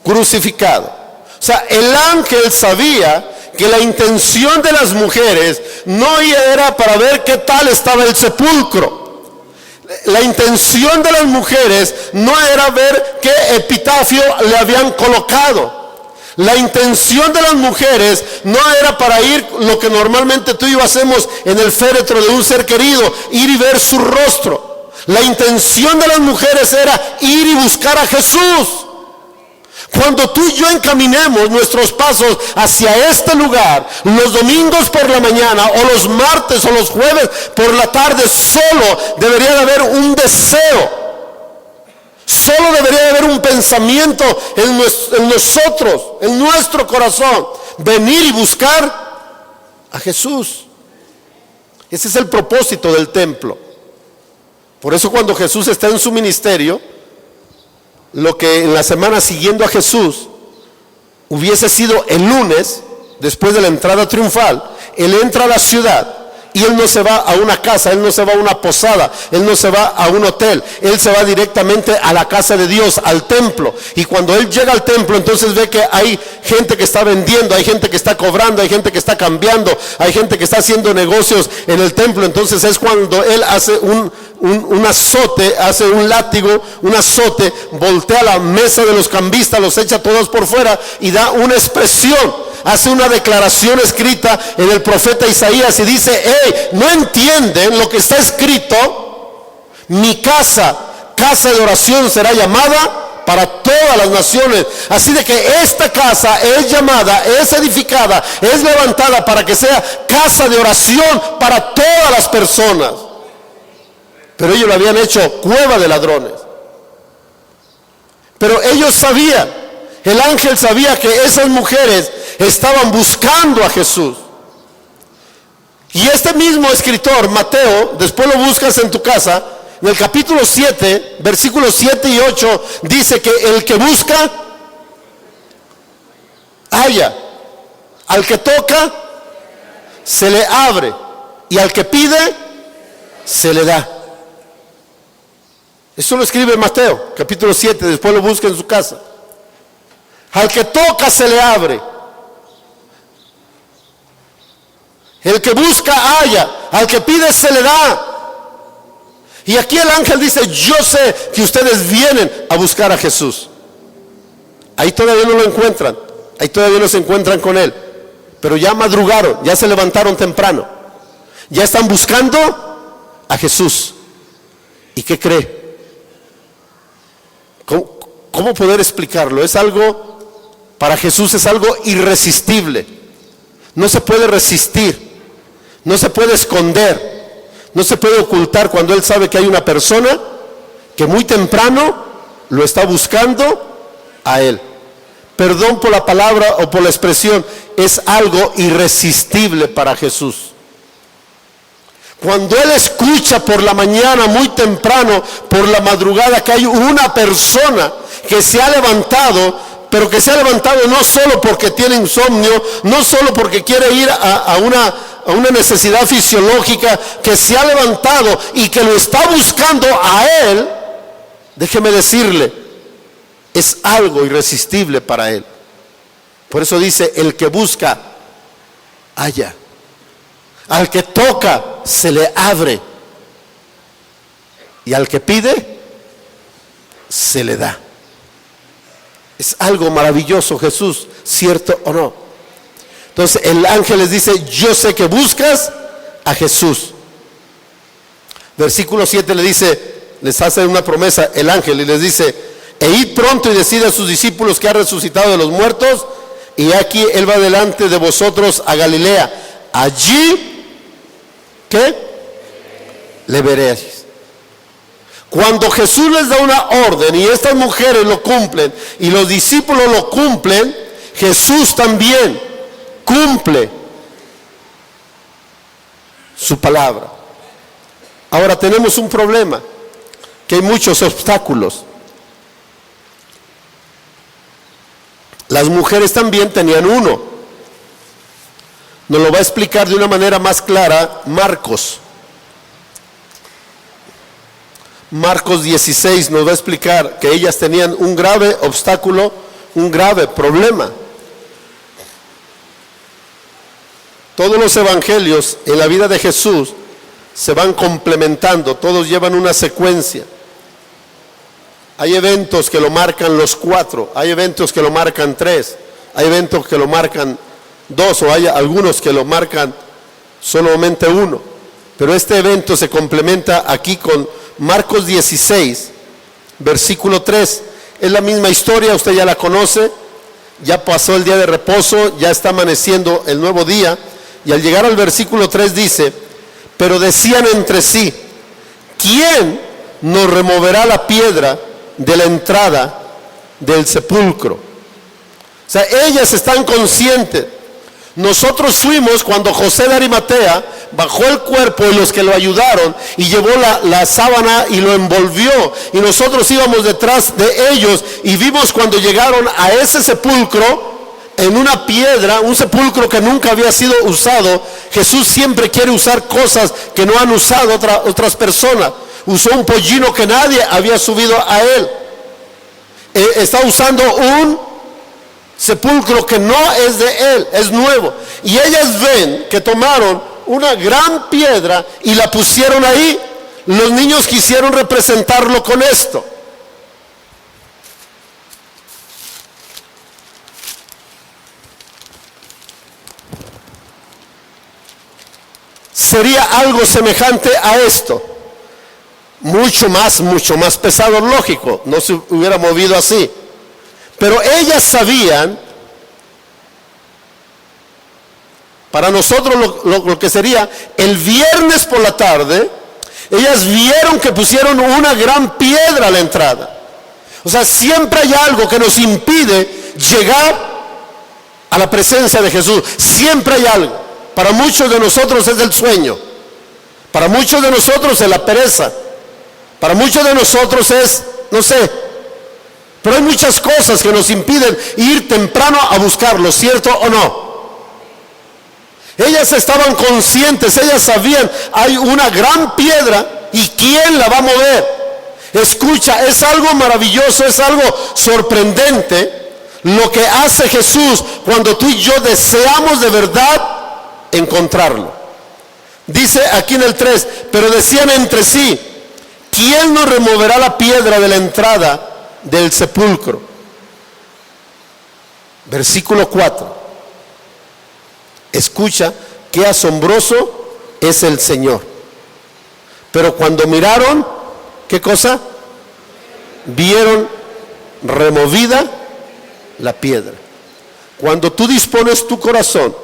A: crucificado. O sea, el ángel sabía que la intención de las mujeres no era para ver qué tal estaba el sepulcro. La intención de las mujeres no era ver qué epitafio le habían colocado. La intención de las mujeres no era para ir lo que normalmente tú y yo hacemos en el féretro de un ser querido, ir y ver su rostro. La intención de las mujeres era ir y buscar a Jesús. Cuando tú y yo encaminemos nuestros pasos hacia este lugar, los domingos por la mañana o los martes o los jueves por la tarde, solo debería de haber un deseo, solo debería de haber un pensamiento en nosotros, en nuestro corazón, venir y buscar a Jesús. Ese es el propósito del templo. Por eso cuando Jesús está en su ministerio, lo que en la semana siguiendo a Jesús hubiese sido el lunes, después de la entrada triunfal, él entra a la ciudad y él no se va a una casa, él no se va a una posada, él no se va a un hotel, él se va directamente a la casa de Dios, al templo. Y cuando él llega al templo, entonces ve que hay gente que está vendiendo, hay gente que está cobrando, hay gente que está cambiando, hay gente que está haciendo negocios en el templo. Entonces es cuando él hace un azote, hace un látigo, un azote, voltea la mesa de los cambistas, los echa todos por fuera y da una expresión, hace una declaración escrita en el profeta Isaías y dice, hey, ¿no entienden lo que está escrito? Mi casa de oración será llamada para todas las naciones. Así de que esta casa es llamada, es edificada, es levantada para que sea casa de oración para todas las personas. Pero ellos lo habían hecho cueva de ladrones. Pero ellos sabían, el ángel sabía que esas mujeres estaban buscando a Jesús. Y Y este mismo escritor, Mateo, después lo buscas en tu casa, en el capítulo 7, versículos 7 y 8, dice que el que busca, halla. Al que toca, se le abre. Y al que pide, se le da. Eso lo escribe Mateo, capítulo 7, después lo busca en su casa. Al que toca, se le abre. El que busca, halla. Al que pide, se le da. Y aquí el ángel dice, yo sé que ustedes vienen a buscar a Jesús. Ahí todavía no lo encuentran. Ahí todavía no se encuentran con él. Pero ya madrugaron, ya se levantaron temprano. Ya están buscando a Jesús. ¿Y qué cree? ¿Cómo poder explicarlo? Es algo, para Jesús es algo irresistible. No se puede resistir. No se puede esconder, no se puede ocultar cuando Él sabe que hay una persona que muy temprano lo está buscando a Él. Perdón por la palabra o por la expresión, es algo irresistible para Jesús. Cuando Él escucha por la mañana, muy temprano, por la madrugada, que hay una persona que se ha levantado, pero que se ha levantado no solo porque tiene insomnio, no solo porque quiere ir a una necesidad fisiológica, que se ha levantado y que lo está buscando a Él, déjeme decirle, es algo irresistible para Él. Por eso dice, el que busca, halla. Al que toca, se le abre. Y al que pide, se le da. Es algo maravilloso, Jesús, ¿cierto o no? Entonces el ángel les dice, yo sé que buscas a Jesús. Versículo 7 le dice, les hace una promesa el ángel y les dice, e id pronto y decid a sus discípulos que ha resucitado de los muertos, y aquí Él va delante de vosotros a Galilea. Allí, ¿qué? Le veréis. Cuando Jesús les da una orden y estas mujeres lo cumplen y los discípulos lo cumplen, Jesús también cumple su palabra. Ahora tenemos un problema, que hay muchos obstáculos. Las mujeres también tenían uno. Nos lo va a explicar de una manera más clara Marcos. Marcos 16 nos va a explicar que ellas tenían un grave obstáculo, un grave problema. Todos los evangelios en la vida de Jesús se van complementando, todos llevan una secuencia. Hay eventos que lo marcan los 4, hay eventos que lo marcan 3, hay eventos que lo marcan 2 o hay algunos que lo marcan solamente 1. Pero este evento se complementa aquí con Marcos 16, versículo 3. Es la misma historia, usted ya la conoce. Ya pasó el día de reposo, ya está amaneciendo el nuevo día. Y al llegar al versículo 3 dice, pero decían entre sí, ¿quién nos removerá la piedra de la entrada del sepulcro? O sea, ellas están conscientes. Nosotros fuimos cuando José de Arimatea bajó el cuerpo y los que lo ayudaron y llevó la sábana y lo envolvió, y nosotros íbamos detrás de ellos y vimos cuando llegaron a ese sepulcro en una piedra, un sepulcro que nunca había sido usado. Jesús siempre quiere usar cosas que no han usado otras personas. Usó un pollino que nadie había subido a él. Está usando un sepulcro que no es de él, es nuevo. Y ellas ven que tomaron una gran piedra y la pusieron ahí. Los niños quisieron representarlo con esto. Sería algo semejante a esto. Mucho más pesado, lógico, no se hubiera movido así. Pero ellas sabían, para nosotros lo que sería el viernes por la tarde, ellas vieron que pusieron una gran piedra a la entrada. O sea, siempre hay algo que nos impide llegar a la presencia de Jesús. Siempre hay algo. Para muchos de nosotros es el sueño. Para muchos de nosotros es la pereza. Para muchos de nosotros es, no sé. Pero hay muchas cosas que nos impiden ir temprano a buscarlo, ¿cierto o no? Ellas estaban conscientes, ellas sabían, hay una gran piedra y ¿quién la va a mover? Escucha, es algo maravilloso, es algo sorprendente lo que hace Jesús cuando tú y yo deseamos de verdad encontrarlo. Dice aquí en el 3, pero decían entre sí, ¿quién nos removerá la piedra de la entrada del sepulcro? Versículo 4. Escucha, qué asombroso es el Señor. Pero cuando miraron, ¿qué cosa? Vieron removida la piedra. Cuando tú dispones tu corazón,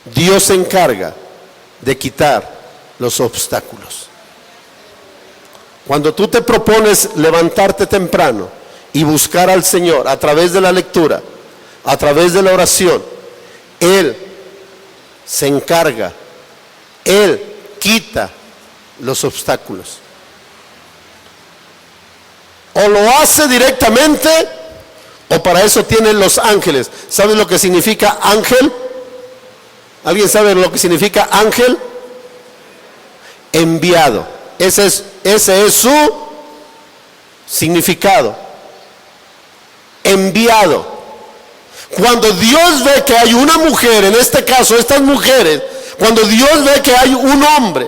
A: Dios se encarga de quitar los obstáculos. Cuando tú te propones levantarte temprano y buscar al Señor a través de la lectura, a través de la oración, Él se encarga, Él quita los obstáculos. O lo hace directamente, o para eso tienen los ángeles. ¿Sabes lo que significa ángel? ¿Alguien sabe lo que significa ángel? Enviado. Ese es su significado. Enviado. Cuando Dios ve que hay una mujer, en este caso estas mujeres, cuando Dios ve que hay un hombre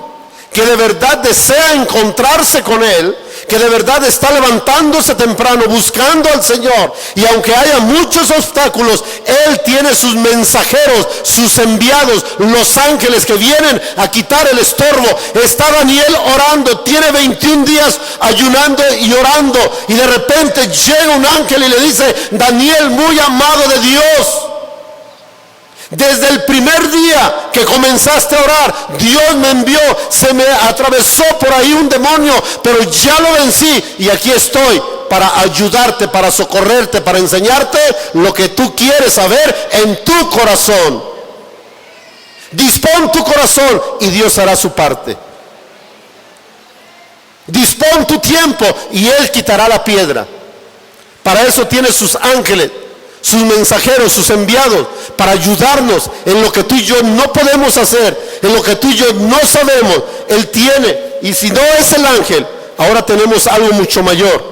A: que de verdad desea encontrarse con Él, que de verdad está levantándose temprano buscando al Señor, y aunque haya muchos obstáculos, Él tiene sus mensajeros, sus enviados, los ángeles que vienen a quitar el estorbo. Está Daniel orando, tiene 21 días ayunando y orando, y de repente llega un ángel y le dice: Daniel, muy amado de Dios, desde el primer día que comenzaste a orar, Dios me envió, se me atravesó por ahí un demonio, pero ya lo vencí y aquí estoy para ayudarte, para socorrerte, para enseñarte lo que tú quieres saber en tu corazón. Dispón tu corazón y Dios hará su parte. Dispón tu tiempo y Él quitará la piedra. Para eso tiene sus ángeles, sus mensajeros, sus enviados, para ayudarnos en lo que tú y yo no podemos hacer, en lo que tú y yo no sabemos. Él tiene, y si no es el ángel, ahora tenemos algo mucho mayor: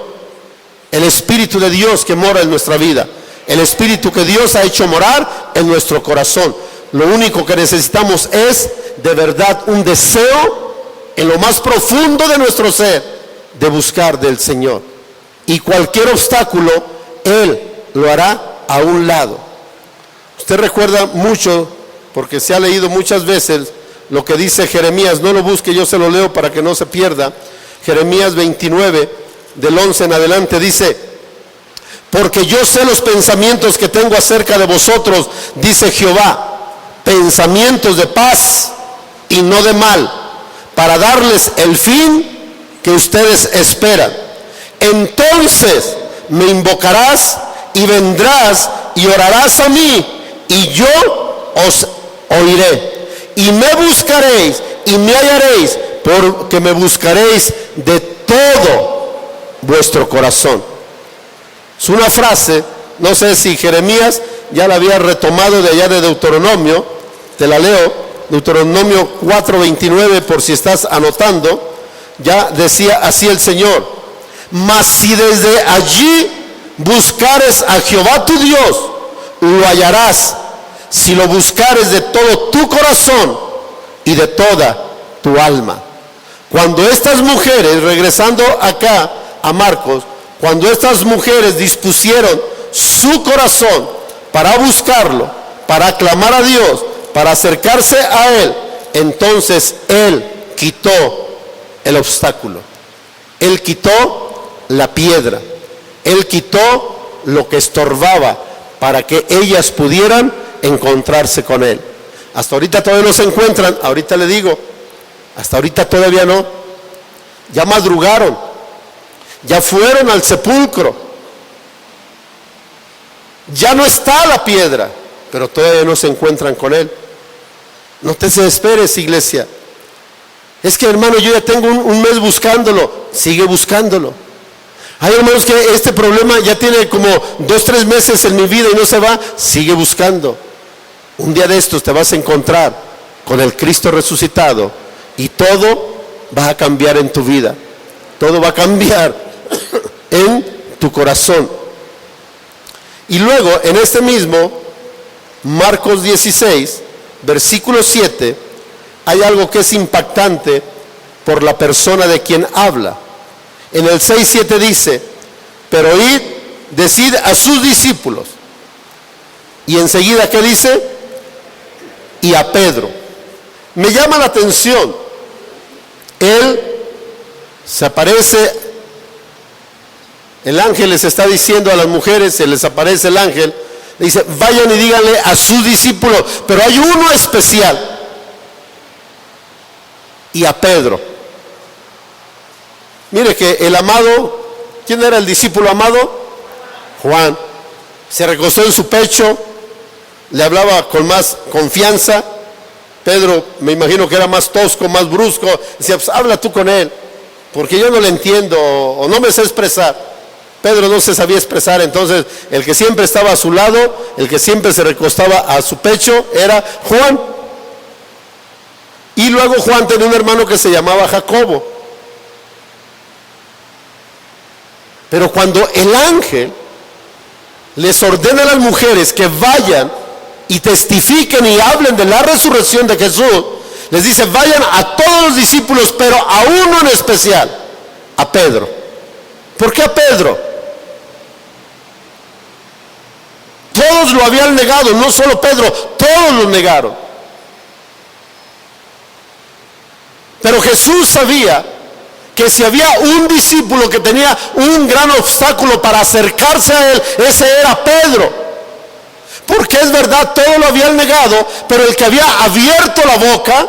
A: el Espíritu de Dios que mora en nuestra vida, el Espíritu que Dios ha hecho morar en nuestro corazón. Lo único que necesitamos es de verdad un deseo en lo más profundo de nuestro ser de buscar del Señor, y cualquier obstáculo Él lo hará a un lado. Usted recuerda mucho, porque se ha leído muchas veces, lo que dice Jeremías. No lo busque, yo se lo leo para que no se pierda. Jeremías 29, del 11 en adelante, dice: porque yo sé los pensamientos que tengo acerca de vosotros, dice Jehová, pensamientos de paz y no de mal, para darles el fin que ustedes esperan. Entonces me invocarás y vendrás y orarás a mí, y yo os oiré, y me buscaréis y me hallaréis, porque me buscaréis de todo vuestro corazón. Es una frase, no sé si Jeremías ya la había retomado de allá de Deuteronomio. Te la leo, Deuteronomio 4:29, por si estás anotando. Ya decía así el Señor: mas si desde allí buscares a Jehová tu Dios, lo hallarás, si lo buscares de todo tu corazón y de toda tu alma. Cuando estas mujeres, regresando acá a Marcos, cuando estas mujeres dispusieron su corazón para buscarlo, para clamar a Dios, para acercarse a Él, entonces Él quitó el obstáculo, Él quitó la piedra, Él quitó lo que estorbaba para que ellas pudieran encontrarse con Él. Hasta ahorita todavía no se encuentran, ahorita le digo, hasta ahorita todavía no. Ya madrugaron, ya fueron al sepulcro, ya no está la piedra, pero todavía no se encuentran con Él. No te desesperes, iglesia. Es que, hermano, yo ya tengo un mes buscándolo. Sigue buscándolo. Hay hermanos que este problema ya tiene como 2-3 meses en mi vida y no se va. Sigue buscando. Un día de estos te vas a encontrar con el Cristo resucitado y todo va a cambiar en tu vida. Todo va a cambiar en tu corazón. Y luego, en este mismo Marcos 16, versículo 7, hay algo que es impactante por la persona de quien habla. En el 6:7 dice: pero id, decid a sus discípulos. Y enseguida, ¿qué dice? Y a Pedro. Me llama la atención. Él se aparece, el ángel les está diciendo a las mujeres, se les aparece el ángel, dice: vayan y díganle a sus discípulos, pero hay uno especial. Y a Pedro. Mire que el amado, ¿quién era el discípulo amado? Juan. Se recostó en su pecho, le hablaba con más confianza. Pedro, me imagino que era más tosco, más brusco. Decía: pues habla tú con él, porque yo no le entiendo o no me sé expresar. Pedro no se sabía expresar, entonces el que siempre estaba a su lado, el que siempre se recostaba a su pecho, era Juan. Y luego Juan tenía un hermano que se llamaba Jacobo. Pero cuando el ángel les ordena a las mujeres que vayan y testifiquen y hablen de la resurrección de Jesús, les dice: vayan a todos los discípulos, pero a uno en especial, a Pedro. ¿Por qué a Pedro? Todos lo habían negado, no solo Pedro, todos lo negaron. Pero Jesús sabía que si había un discípulo que tenía un gran obstáculo para acercarse a él, ese era Pedro. Porque es verdad, todos lo habían negado, pero el que había abierto la boca,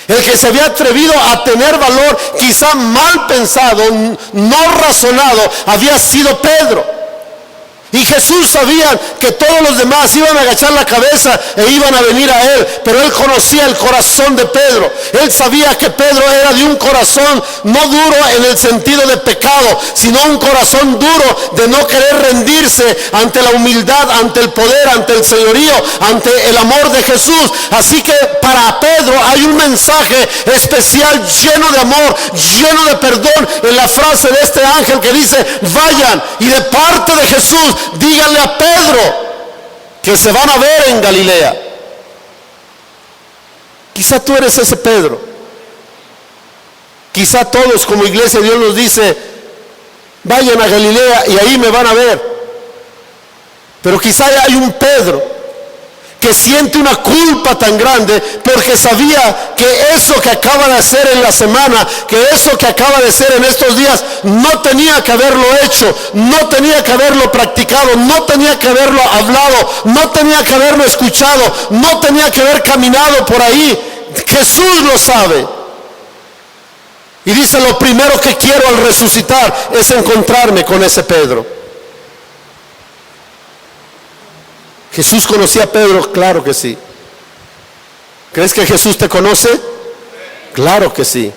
A: el que se había atrevido a tener valor, quizá mal pensado, no razonado, había sido Pedro. Y Jesús sabía que todos los demás iban a agachar la cabeza e iban a venir a él, pero él conocía el corazón de Pedro. Él sabía que Pedro era de un corazón no duro en el sentido de pecado, sino un corazón duro de no querer rendirse ante la humildad, ante el poder, ante el señorío, ante el amor de Jesús. Así que para Pedro hay un mensaje especial, lleno de amor, lleno de perdón, en la frase de este ángel que dice: vayan y de parte de Jesús díganle a Pedro que se van a ver en Galilea. Quizá tú eres ese Pedro. Quizá todos como iglesia Dios nos dice: vayan a Galilea y ahí me van a ver. Pero quizá hay un Pedro que siente una culpa tan grande porque sabía que eso que acaba de hacer en la semana, que eso que acaba de hacer en estos días, no tenía que haberlo hecho, no tenía que haberlo practicado, no tenía que haberlo hablado, no tenía que haberlo escuchado, no tenía que haber caminado por ahí. Jesús lo sabe. Y dice: lo primero que quiero al resucitar es encontrarme con ese Pedro. ¿Jesús conocía a Pedro? Claro que sí. ¿Crees que Jesús te conoce? Claro que sí.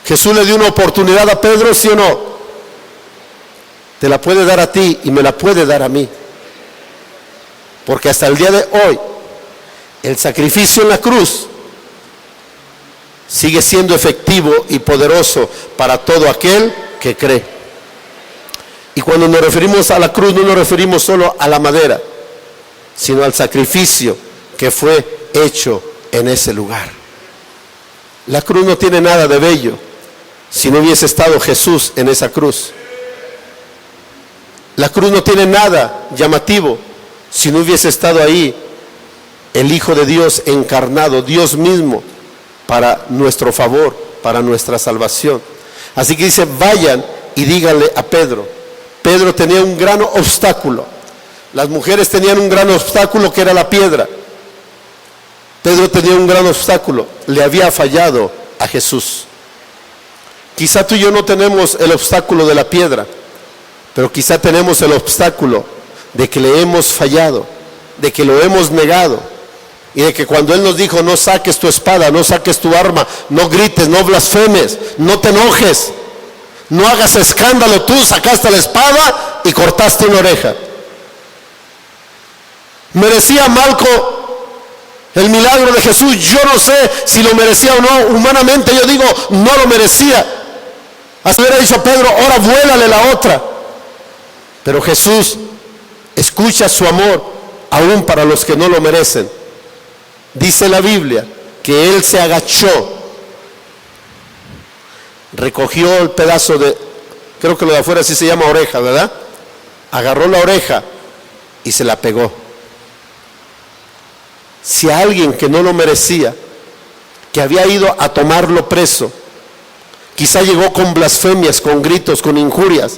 A: ¿Jesús le dio una oportunidad a Pedro, sí o no? Te la puede dar a ti y me la puede dar a mí. Porque hasta el día de hoy, el sacrificio en la cruz sigue siendo efectivo y poderoso para todo aquel que cree. Y cuando nos referimos a la cruz, no nos referimos solo a la madera, sino al sacrificio que fue hecho en ese lugar. La cruz no tiene nada de bello si no hubiese estado Jesús en esa cruz. La cruz no tiene nada llamativo si no hubiese estado ahí el Hijo de Dios encarnado, Dios mismo, para nuestro favor, para nuestra salvación. Así que dice: vayan y díganle a Pedro. Pedro tenía un gran obstáculo. Las mujeres tenían un gran obstáculo, que era la piedra. Pedro tenía un gran obstáculo: le había fallado a Jesús. Quizá tú y yo no tenemos el obstáculo de la piedra, pero quizá tenemos el obstáculo de que le hemos fallado, de que lo hemos negado. Y de que cuando Él nos dijo, no saques tu espada, no saques tu arma, no grites, no blasfemes, no te enojes, no hagas escándalo, tú sacaste la espada y cortaste una oreja. ¿Merecía Malco el milagro de Jesús? Yo no sé si lo merecía o no. Humanamente yo digo, no lo merecía. Así hubiera dicho Pedro, ahora vuélale la otra. Pero Jesús escucha su amor aún para los que no lo merecen. Dice la Biblia que Él se agachó, recogió el pedazo de, creo que lo de afuera así se llama oreja, ¿verdad? Agarró la oreja y se la pegó. Si a alguien que no lo merecía, que había ido a tomarlo preso, quizá llegó con blasfemias, con gritos, con injurias,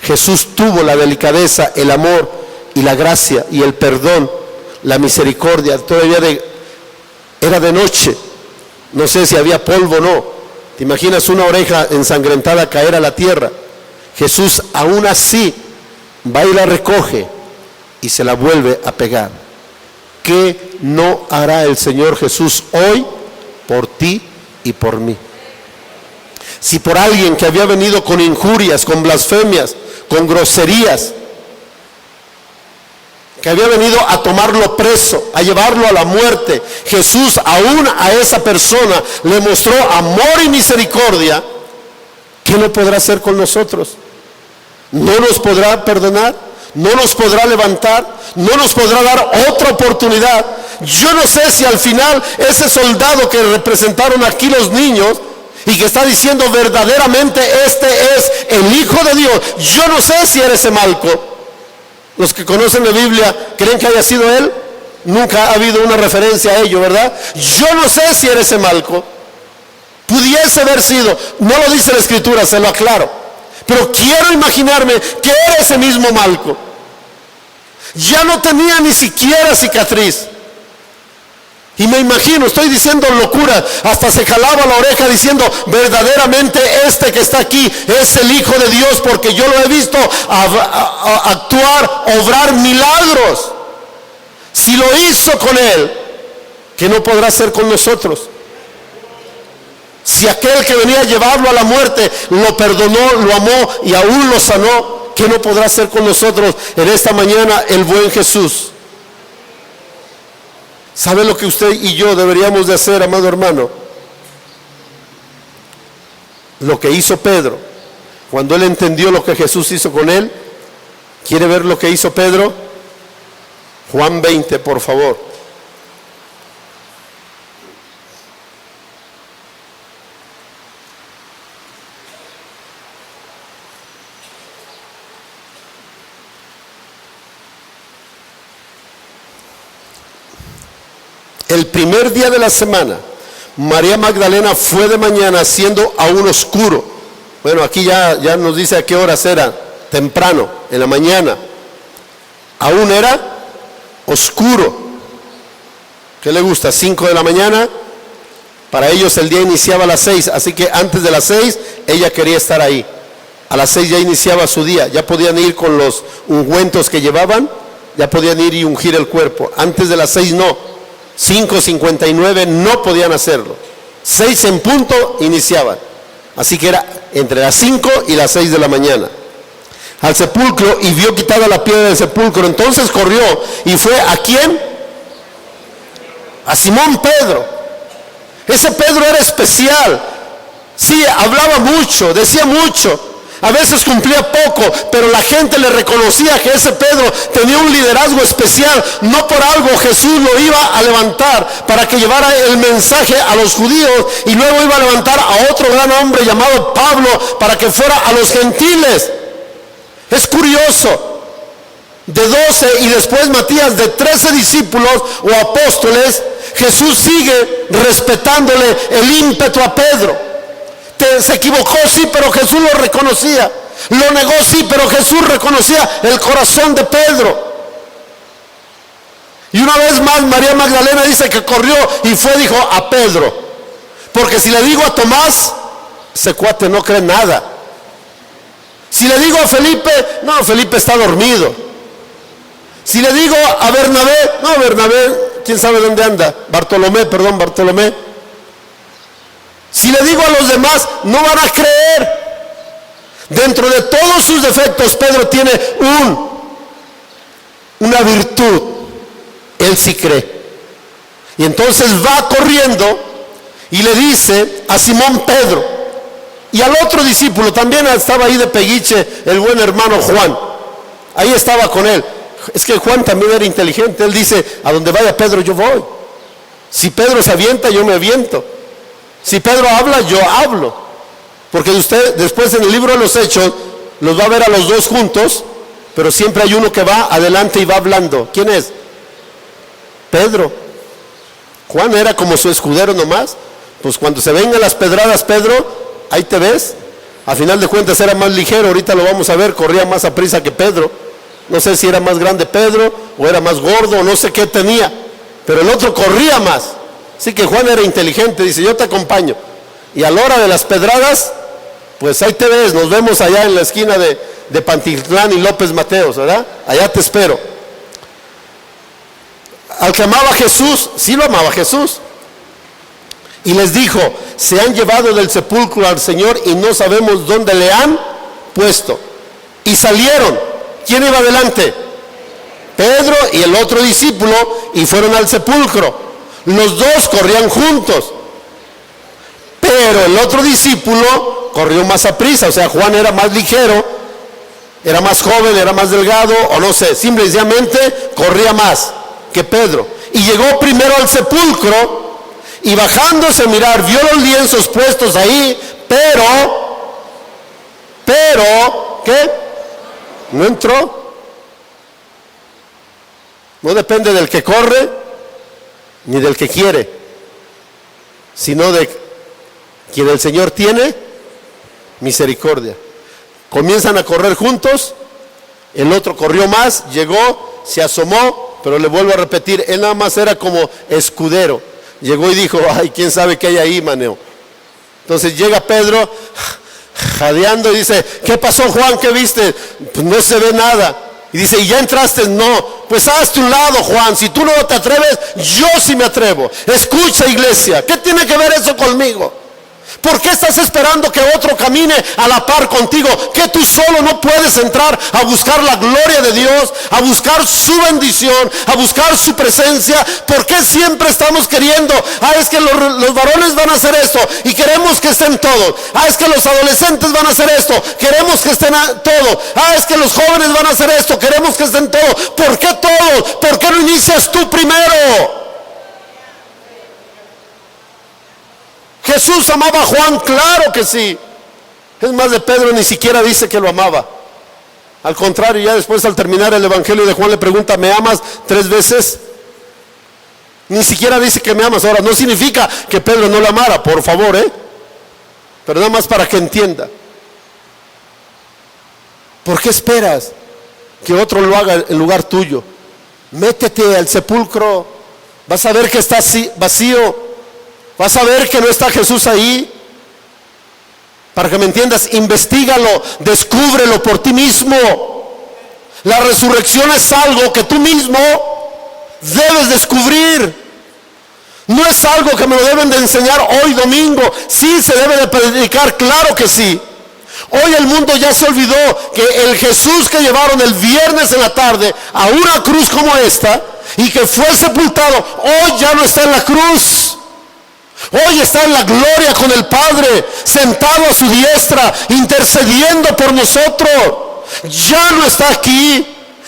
A: Jesús tuvo la delicadeza, el amor y la gracia y el perdón, la misericordia. Todavía era de noche, no sé si había polvo o no. ¿Te imaginas una oreja ensangrentada caer a la tierra? Jesús aún así va y la recoge y se la vuelve a pegar. ¿Qué no hará el Señor Jesús hoy por ti y por mí? Si por alguien que había venido con injurias, con blasfemias, con groserías, que había venido a tomarlo preso, a llevarlo a la muerte, Jesús aún a esa persona le mostró amor y misericordia, ¿qué no podrá hacer con nosotros? ¿No nos podrá perdonar? ¿No nos podrá levantar? ¿No nos podrá dar otra oportunidad? Yo no sé si al final ese soldado que representaron aquí los niños y que está diciendo verdaderamente este es el Hijo de Dios, yo no sé si era ese Malco. Los que conocen la Biblia creen que haya sido él. Nunca ha habido una referencia a ello, ¿verdad? Yo no sé si era ese Malco. Pudiese haber sido, no lo dice la Escritura, se lo aclaro, pero quiero imaginarme que era ese mismo Malco. Ya no tenía ni siquiera cicatriz. Y me imagino, estoy diciendo locura, hasta se jalaba la oreja diciendo, verdaderamente este que está aquí es el Hijo de Dios, porque yo lo he visto actuar, obrar milagros. Si lo hizo con Él, ¿qué no podrá hacer con nosotros? Si aquel que venía a llevarlo a la muerte lo perdonó, lo amó y aún lo sanó, ¿qué no podrá hacer con nosotros en esta mañana el buen Jesús? ¿Sabe lo que usted y yo deberíamos de hacer, amado hermano? Lo que hizo Pedro, cuando él entendió lo que Jesús hizo con él. ¿Quiere ver lo que hizo Pedro? Juan 20, por favor. El primer día de la semana, María Magdalena fue de mañana, siendo aún oscuro. Bueno, aquí ya nos dice a qué horas era, temprano, en la mañana. Aún era oscuro. ¿Qué le gusta? 5 de la mañana. Para ellos el día iniciaba a las 6, así que antes de las 6 ella quería estar ahí. A las 6 ya iniciaba su día, ya podían ir con los ungüentos que llevaban, ya podían ir y ungir el cuerpo. Antes de las 6 no. 5:59 no podían hacerlo. 6 en punto iniciaban. Así que era entre las 5 y las 6 de la mañana. Al sepulcro y vio quitada la piedra del sepulcro. Entonces corrió y fue ¿a quién? A Simón Pedro. Ese Pedro era especial. Sí, hablaba mucho, decía mucho. A veces cumplía poco, pero la gente le reconocía que ese Pedro tenía un liderazgo especial. No por algo Jesús lo iba a levantar para que llevara el mensaje a los judíos, y luego iba a levantar a otro gran hombre llamado Pablo para que fuera a los gentiles. Es curioso, de 12 y después Matías, de 13 discípulos o apóstoles, Jesús sigue respetándole el ímpetu a Pedro. Se equivocó, sí, pero Jesús lo reconocía. Lo negó, sí, pero Jesús reconocía el corazón de Pedro. Y una vez más María Magdalena dice que corrió y fue, dijo, a Pedro. Porque si le digo a Tomás, ese cuate no cree nada. Si le digo a Felipe, no, Felipe está dormido. Si le digo a Bernabé, no, Bernabé ¿quién sabe dónde anda? Bartolomé. Si le digo a los demás, no van a creer. Dentro de todos sus defectos, Pedro tiene una virtud. Él sí cree. Y entonces va corriendo y le dice a Simón Pedro y al otro discípulo, también estaba ahí de peguiche el buen hermano Juan, ahí estaba con él. Es que Juan también era inteligente. Él dice, a donde vaya Pedro yo voy. Si Pedro se avienta, yo me aviento. Si Pedro habla, yo hablo. Porque usted después en el libro de los Hechos los va a ver a los dos juntos, pero siempre hay uno que va adelante y va hablando. ¿Quién es? Pedro. Juan era como su escudero nomás. Pues cuando se vengan las pedradas, Pedro, ahí te ves. A final de cuentas era más ligero, ahorita lo vamos a ver, corría más a prisa que Pedro. No sé si era más grande Pedro o era más gordo o no sé qué tenía, pero el otro corría más. Así que Juan era inteligente, dice, yo te acompaño. Y a la hora de las pedradas, pues ahí te ves, nos vemos allá en la esquina de Pantitlán y López Mateos, ¿verdad? Allá te espero. Al que amaba a Jesús, sí lo amaba Jesús. Y les dijo, se han llevado del sepulcro al Señor y no sabemos dónde le han puesto. Y salieron. ¿Quién iba adelante? Pedro y el otro discípulo, y fueron al sepulcro. Los dos corrían juntos, pero el otro discípulo corrió más a prisa. O sea, Juan era más ligero, era más joven, era más delgado, o no sé, simplemente corría más que Pedro. Y llegó primero al sepulcro, y bajándose a mirar, vio los lienzos puestos ahí, pero, ¿qué? No entró. No depende del que corre ni del que quiere, sino de quien el Señor tiene misericordia. Comienzan a correr juntos. El otro corrió más, llegó, se asomó, pero le vuelvo a repetir, él nada más era como escudero. Llegó y dijo, ay, quién sabe qué hay ahí, maneo. Entonces llega Pedro jadeando y dice, ¿qué pasó, Juan? ¿Qué viste? Pues no se ve nada. Y dice, ¿y ya entraste? No. Pues hazte un lado, Juan. Si tú no te atreves, yo sí me atrevo. Escucha, iglesia, ¿qué tiene que ver eso conmigo? ¿Por qué estás esperando que otro camine a la par contigo? Que tú solo no puedes entrar a buscar la gloria de Dios, a buscar su bendición, a buscar su presencia. ¿Por qué siempre estamos queriendo? Es que los varones van a hacer esto y queremos que estén todos. Es que los adolescentes van a hacer esto, queremos que estén todos. Es que los jóvenes van a hacer esto, queremos que estén todos. ¿Por qué todos? ¿Por qué no inicias tú primero? ¿Jesús amaba a Juan? Claro que sí. Es más, de Pedro ni siquiera dice que lo amaba. Al contrario, ya después al terminar el evangelio de Juan le pregunta, ¿me amas 3 veces? Ni siquiera dice que me amas. Ahora, no significa que Pedro no lo amara, por favor, pero nada más para que entienda. ¿Por qué esperas que otro lo haga en lugar tuyo? Métete al sepulcro, vas a ver que está vacío. Vas a ver que no está Jesús ahí. Para que me entiendas, investígalo, descúbrelo por ti mismo. La resurrección es algo que tú mismo debes descubrir. No es algo que me lo deben de enseñar hoy domingo. Sí se debe de predicar, claro que sí. Hoy el mundo ya se olvidó que el Jesús que llevaron el viernes en la tarde a una cruz como esta y que fue sepultado, hoy ya no está en la cruz. Hoy está en la gloria con el Padre, sentado a su diestra, intercediendo por nosotros. Ya no está aquí.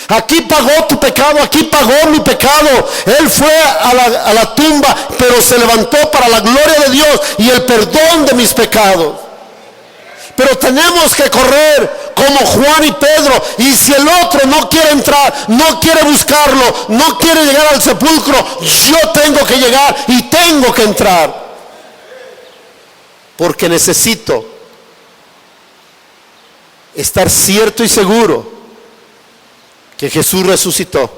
A: Aquí pagó tu pecado, aquí pagó mi pecado. Él fue a la tumba, pero se levantó para la gloria de Dios y el perdón de mis pecados. Pero tenemos que correr como Juan y Pedro. Y si el otro no quiere entrar, no quiere buscarlo, no quiere llegar al sepulcro, yo tengo que llegar y tengo que entrar. Porque necesito estar cierto y seguro que Jesús resucitó.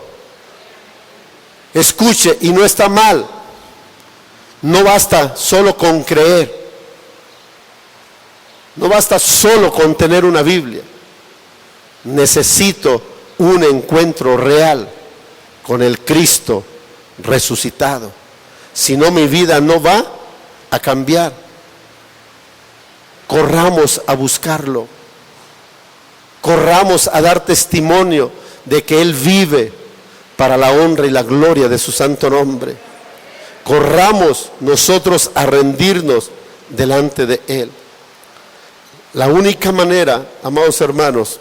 A: Escuche, y no está mal. No basta solo con creer. No basta solo con tener una Biblia. Necesito un encuentro real con el Cristo resucitado. Si no, mi vida no va a cambiar. Corramos a buscarlo. Corramos a dar testimonio de que Él vive para la honra y la gloria de su santo nombre. Corramos nosotros a rendirnos delante de Él. La única manera, amados hermanos,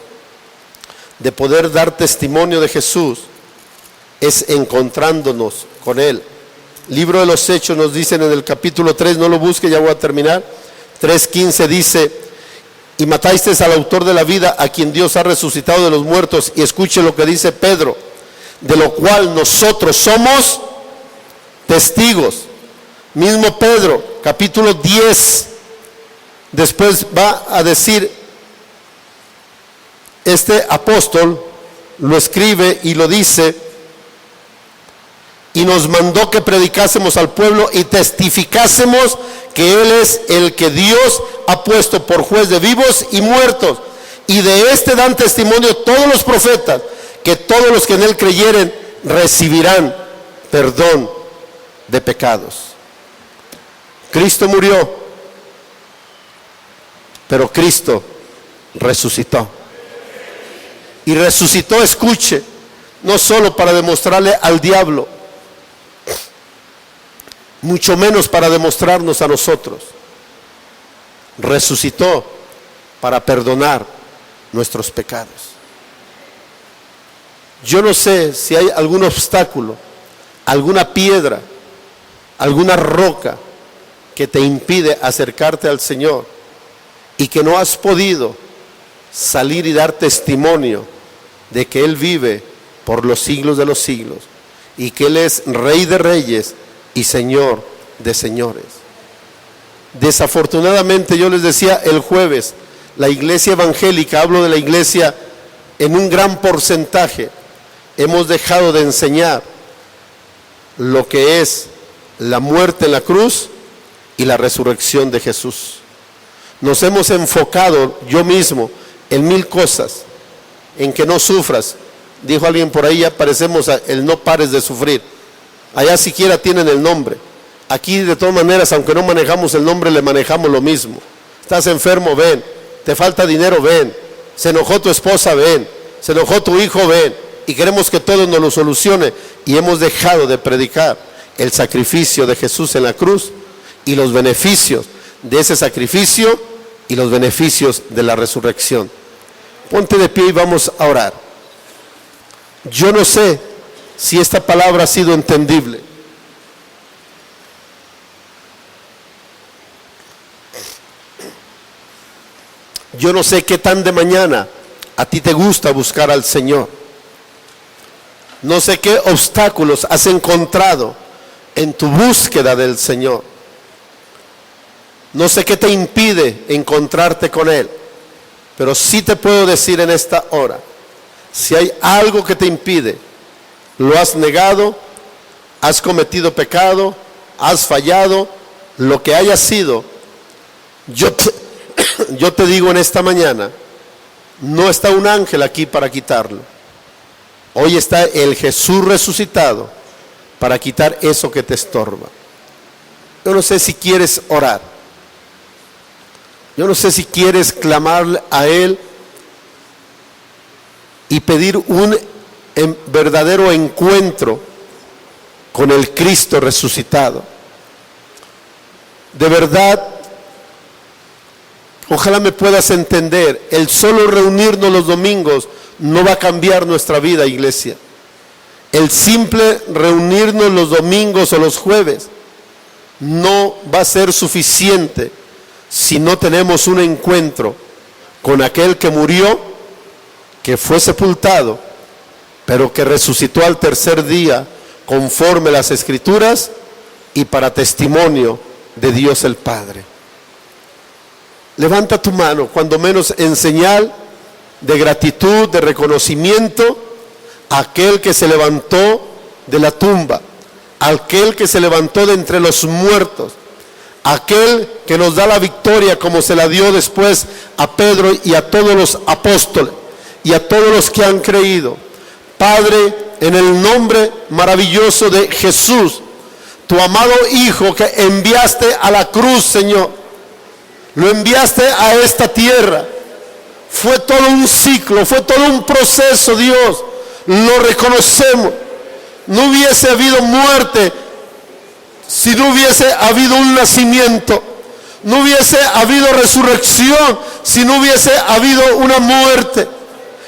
A: de poder dar testimonio de Jesús es encontrándonos con Él. Libro de los Hechos nos dicen en el capítulo 3, no lo busque, ya voy a terminar, 3:15 dice: y matasteis al autor de la vida, a quien Dios ha resucitado de los muertos. Y escuche lo que dice Pedro: de lo cual nosotros somos testigos. Mismo Pedro, capítulo 10, después va a decir, este apóstol lo escribe y lo dice: y nos mandó que predicásemos al pueblo y testificásemos que Él es el que Dios ha puesto por juez de vivos y muertos. Y de este dan testimonio todos los profetas, que todos los que en Él creyeren recibirán perdón de pecados. Cristo murió, pero Cristo resucitó. Y resucitó, escuche, no solo para demostrarle al diablo, mucho menos para demostrarnos a nosotros. Resucitó para perdonar nuestros pecados. Yo no sé si hay algún obstáculo, alguna piedra, alguna roca que te impide acercarte al Señor y que no has podido salir y dar testimonio de que Él vive por los siglos de los siglos y que Él es Rey de reyes y Señor de señores. Desafortunadamente, yo les decía el jueves, la iglesia evangélica, hablo de la iglesia en un gran porcentaje, hemos dejado de enseñar lo que es la muerte en la cruz y la resurrección de Jesús. Nos hemos enfocado, yo mismo, en 1000 cosas, en que no sufras. Dijo alguien por ahí, ya parecemos el no pares de sufrir. Allá siquiera tienen el nombre. Aquí de todas maneras, aunque no manejamos el nombre, le manejamos lo mismo. Estás enfermo, ven. Te falta dinero, ven. Se enojó tu esposa, ven. Se enojó tu hijo, ven. Y queremos que todo nos lo solucione. Y hemos dejado de predicar el sacrificio de Jesús en la cruz y los beneficios de ese sacrificio y los beneficios de la resurrección. Ponte de pie y vamos a orar. Yo no sé si esta palabra ha sido entendible. Yo no sé qué tan de mañana a ti te gusta buscar al Señor. No sé qué obstáculos has encontrado en tu búsqueda del Señor. No sé qué te impide encontrarte con Él. Pero sí te puedo decir en esta hora, si hay algo que te impide, lo has negado, has cometido pecado, has fallado, lo que haya sido, yo te digo en esta mañana, no está un ángel aquí para quitarlo. Hoy está el Jesús resucitado para quitar eso que te estorba. Yo no sé si quieres orar. Yo no sé si quieres clamarle a Él y pedir un verdadero encuentro con el Cristo resucitado. De verdad, ojalá me puedas entender, el solo reunirnos los domingos no va a cambiar nuestra vida, iglesia. El simple reunirnos los domingos o los jueves no va a ser suficiente si no tenemos un encuentro con aquel que murió, que fue sepultado, pero que resucitó al tercer día conforme las Escrituras y para testimonio de Dios el Padre. Levanta tu mano, cuando menos en señal de gratitud, de reconocimiento a aquel que se levantó de la tumba, a aquel que se levantó de entre los muertos, aquel que nos da la victoria como se la dio después a Pedro y a todos los apóstoles y a todos los que han creído. Padre, en el nombre maravilloso de Jesús, tu amado Hijo que enviaste a la cruz, Señor. Lo enviaste a esta tierra. Fue todo un ciclo, fue todo un proceso, Dios. Lo reconocemos. No hubiese habido muerte si no hubiese habido un nacimiento. No hubiese habido resurrección si no hubiese habido una muerte.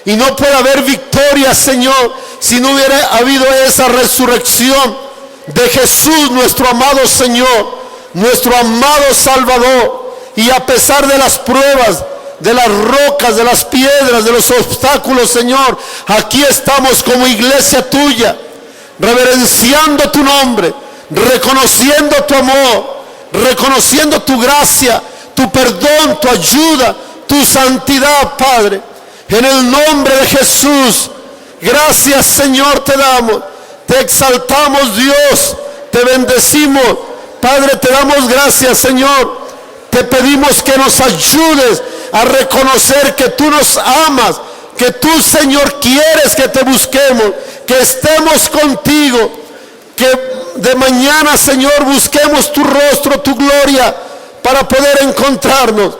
A: Y no puede haber victoria, Señor, si no hubiera habido esa resurrección de Jesús, nuestro amado Señor, nuestro amado Salvador. Y a pesar de las pruebas, de las rocas, de las piedras, de los obstáculos, Señor, aquí estamos como iglesia tuya, reverenciando tu nombre, reconociendo tu amor, reconociendo tu gracia, tu perdón, tu ayuda, tu santidad, Padre. En el nombre de Jesús, gracias, Señor, te damos, te exaltamos, Dios, te bendecimos, Padre, te damos gracias, Señor. Te pedimos que nos ayudes a reconocer que tú nos amas, que tú, Señor, quieres que te busquemos, que estemos contigo, que de mañana, Señor, busquemos tu rostro, tu gloria, para poder encontrarnos.